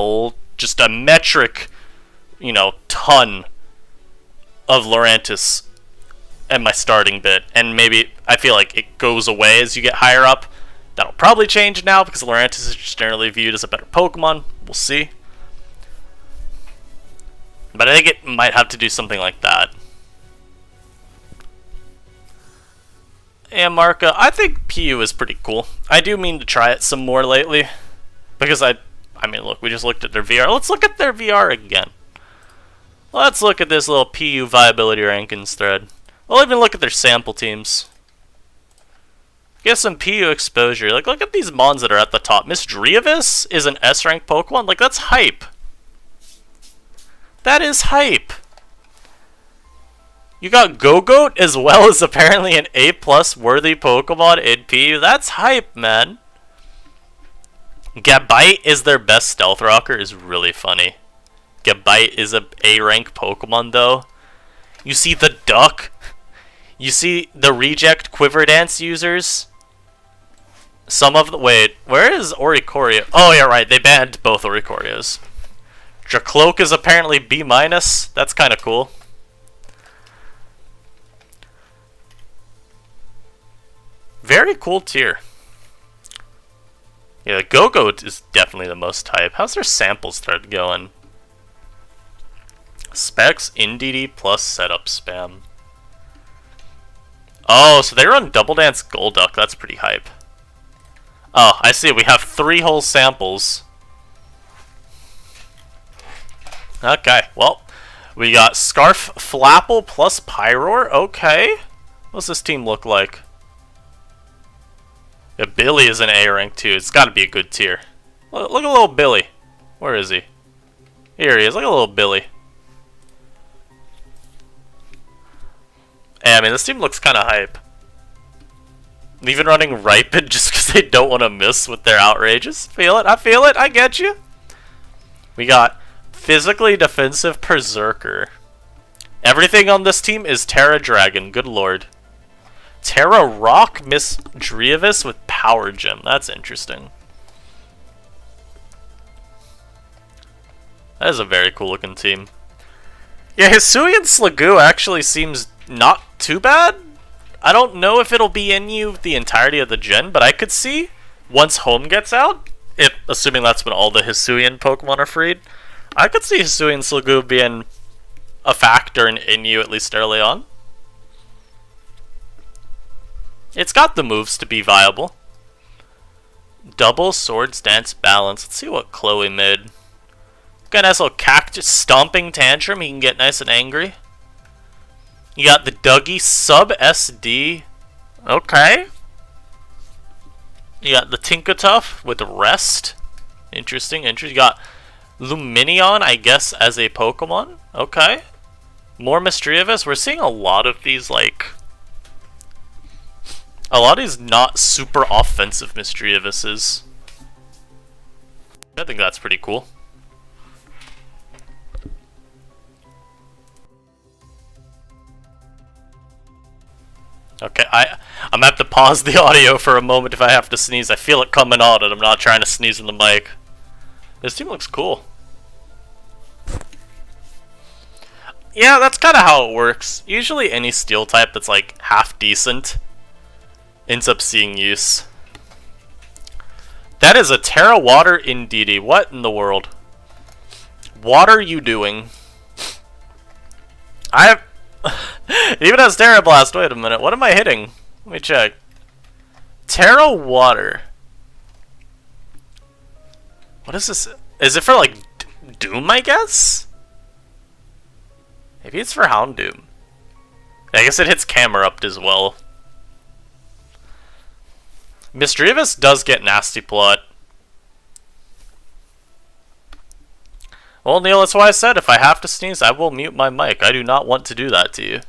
just a metric, ton of Lurantis and my starting bit, and maybe I feel like it goes away as you get higher up. That'll probably change now because Lurantis is just generally viewed as a better Pokemon. We'll see. But I think it might have to do something like that. And Marka, I think PU is pretty cool. I do mean to try it some more lately. Because I mean, look, we just looked at their VR. Let's look at their VR again. Let's look at this little PU Viability Rankings thread. We'll even look at their sample teams. Get some PU exposure. Like, look at these mons that are at the top. Miss Dreavis is an S-rank Pokemon. Like, that's hype. That is hype. You got Gogoat as well as apparently an A+ worthy Pokemon in PU. That's hype, man. Gabite is their best Stealth Rocker is really funny. Gabite is a A-rank Pokemon, though. You see the Duck. You see the reject Quiver Dance users. Some of the... wait, where is Oricorio? Oh, yeah, right. They banned both Oricorios. Dracloak is apparently B-. That's kind of cool. Very cool tier. Yeah, the Go-Go is definitely the most hype. How's their samples thread going? Specs, NDD plus setup spam. Oh, so they run Double Dance Golduck. That's pretty hype. Oh, I see. We have 3 whole samples. Okay, well, we got Scarf Flapple plus Pyroar. Okay. What's this team look like? Yeah, Billy is an A rank too. It's got to be a good tier. Look at little Billy. Where is he? Here he is. Look at little Billy. Hey, I mean, this team looks kind of hype. Even running Ripen just because they don't want to miss with their outrages. Feel it. I feel it. I get you. We got Physically Defensive Berserker. Everything on this team is Terra Dragon. Good lord. Terra Rock Miss Dreavis with Power Gem. That's interesting. That is a very cool looking team. Yeah, Hisuian Sliggoo actually seems not too bad. I don't know if it'll be NU the entirety of the gen, but I could see once Home gets out, assuming that's when all the Hisuian Pokemon are freed, I could see Hisuian Sliggoo being a factor in NU at least early on. It's got the moves to be viable. Double Swords Dance Balance. Let's see what Chloe made. Got a nice little cactus stomping tantrum. He can get nice and angry. You got the Dougie Sub SD. Okay. You got the Tinkatuff with Rest. Interesting. You got Luminion, I guess, as a Pokemon. Okay. More Misdreavus. We're seeing a lot of these, like... a lot of these not super offensive Misdreavuses. I think that's pretty cool. Okay, I'm gonna have to pause the audio for a moment if I have to sneeze. I feel it coming on and I'm not trying to sneeze in the mic. This team looks cool. Yeah, that's kind of how it works. Usually any steel type that's like half decent ends up seeing use. That is a Terra Water Indeedee. What in the world? What are you doing? Even as Terra Blast. Wait a minute. What am I hitting? Let me check. Terra Water. What is this? Is it for like Doom, I guess? Maybe it's for Houndoom. I guess it hits Camerupt as well. Misdreavus does get Nasty Plot. Well, Neil, that's why I said if I have to sneeze, I will mute my mic. I do not want to do that to you.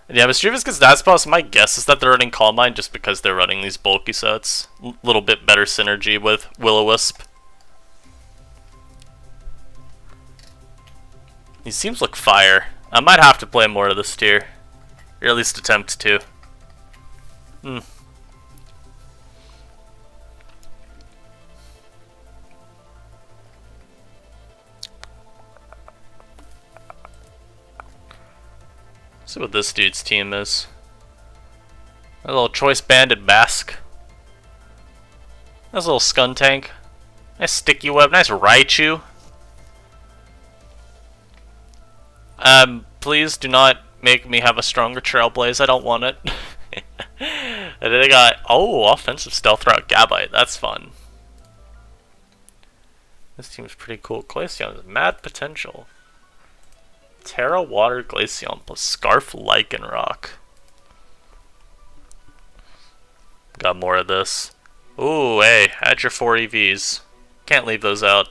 And yeah, Misdreavus gets Nasty Plot, so my guess is that they're running Calm Mind just because they're running these bulky sets. Little bit better synergy with Will-O-Wisp. These teams look fire. I might have to play more of this tier. Or at least attempt to. See what this dude's team is. A little Choice Banded Basque. Nice little Skuntank. Nice Sticky Web. Nice Raichu. Please do not make me have a stronger Trailblaze. I don't want it. And then they got, offensive Stealth Route Gabite. That's fun. This team's pretty cool. Glaceon has mad potential. Terra Water Glaceon plus Scarf Lycanroc. Got more of this. Ooh, hey, add your 4 EVs. Can't leave those out.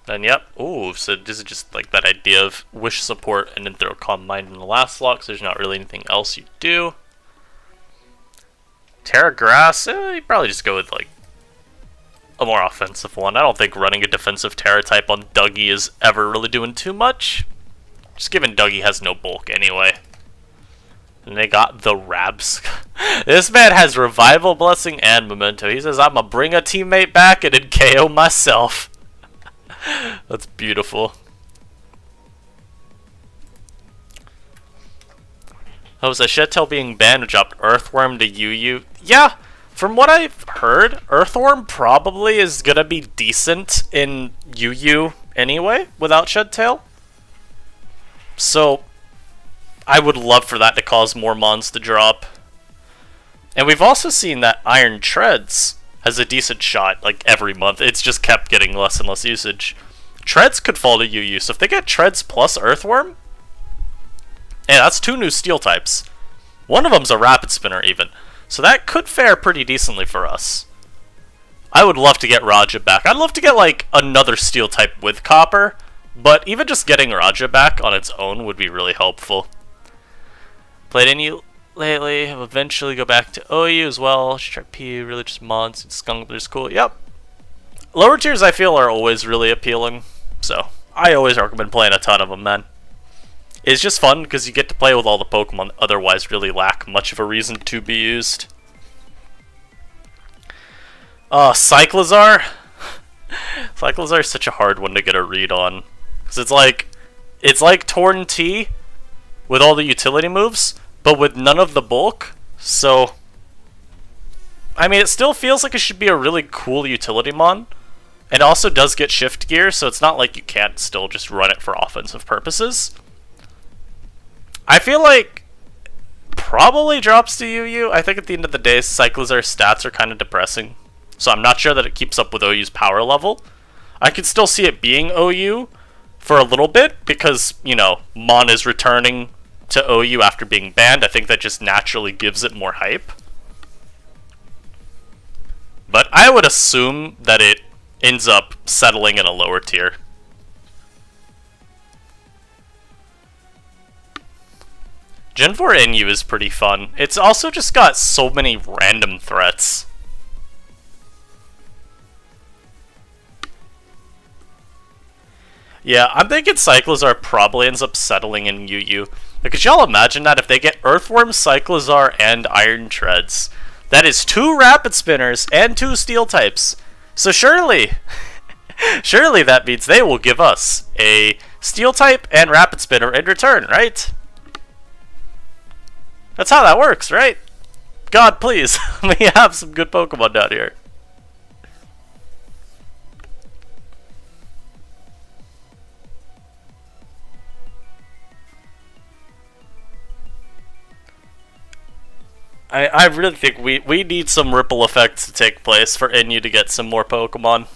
Then, yep. Ooh, so this is just like that idea of wish support and then throw Calm Mind in the last slot because there's not really anything else you do. Terra Grass, you probably just go with like a more offensive one. I don't think running a defensive Terra type on Dougie is ever really doing too much. Just given Dougie has no bulk anyway. And they got the Rabs. This man has Revival Blessing and Memento. He says, I'm gonna bring a teammate back and then KO myself. That's beautiful. Oh, was that Shedtail being banned dropped Earthworm to UU? Yeah, from what I've heard, Earthworm probably is gonna be decent in UU anyway, without Shedtail. So, I would love for that to cause more mons to drop. And we've also seen that Iron Treads has a decent shot, like, every month. It's just kept getting less and less usage. Treads could fall to UU, so if they get Treads plus Earthworm, yeah, that's 2 new steel types. One of them's a Rapid Spinner, even. So that could fare pretty decently for us. I would love to get Raja back. I'd love to get, like, another steel type with Copper, but even just getting Raja back on its own would be really helpful. Played NU lately, I'll eventually go back to OU as well. Sharp P, Religious Mods, and Skunkler's cool. Yep. Lower tiers I feel are always really appealing, so I always recommend playing a ton of them, man. It's just fun because you get to play with all the Pokemon that otherwise really lack much of a reason to be used. Cyclizar. Cyclizar is such a hard one to get a read on, because it's like Torn T with all the utility moves, but with none of the bulk. So, I mean, it still feels like it should be a really cool utility mon. It also does get shift gear, so it's not like you can't still just run it for offensive purposes. I feel like probably drops to UU. I think at the end of the day, Cyclizar's stats are kind of depressing, so I'm not sure that it keeps up with OU's power level. I could still see it being OU for a little bit because, you know, Mon is returning to OU after being banned. I think that just naturally gives it more hype. But I would assume that it ends up settling in a lower tier. Gen 4 NU is pretty fun. It's also just got so many random threats. Yeah, I'm thinking Cyclizar probably ends up settling in UU. Could y'all imagine that if they get Earthworm, Cyclizar, and Iron Treads? That is 2 Rapid Spinners and 2 Steel types. So surely, surely that means they will give us a Steel type and Rapid Spinner in return, right? That's how that works, right? God, please, let me have some good Pokemon down here. I really think we need some ripple effects to take place for NU to get some more Pokemon.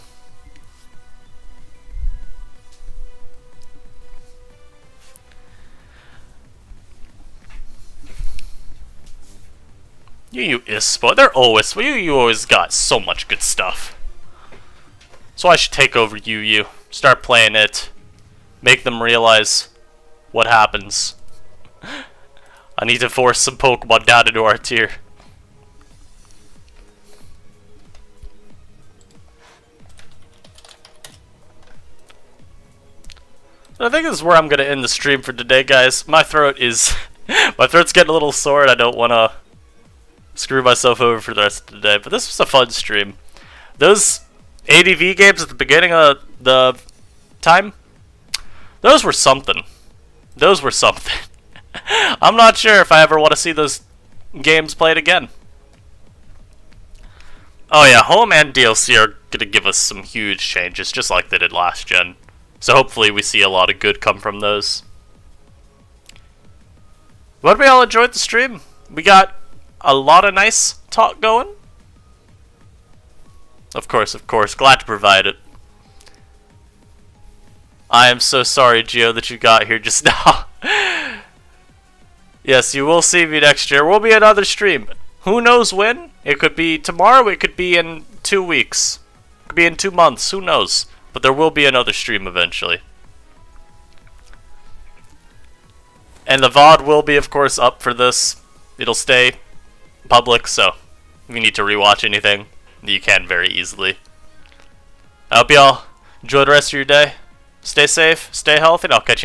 UU is spot. They're always. UU always got so much good stuff. So I should take over UU, start playing it, make them realize what happens. I need to force some Pokemon down into our tier. I think this is where I'm going to end the stream for today, guys. My throat is... my throat's getting a little sore and I don't want to screw myself over for the rest of the day. But this was a fun stream. Those ADV games at the beginning of the time, those were something. Those were something. I'm not sure if I ever want to see those games played again. Oh yeah, Home and DLC are going to give us some huge changes, just like they did last gen. So hopefully we see a lot of good come from those. But we all enjoyed the stream. We got a lot of nice talk going. Of course, glad to provide it. I am so sorry, Gio, that you got here just now. Yes, you will see me next year. Will be another stream. Who knows when? It could be tomorrow, it could be in 2 weeks. It could be in 2 months, who knows? But there will be another stream eventually. And the VOD will be, of course, up for this. It'll stay public, so if you need to rewatch anything, you can very easily. I hope y'all enjoy the rest of your day. Stay safe, stay healthy, and I'll catch you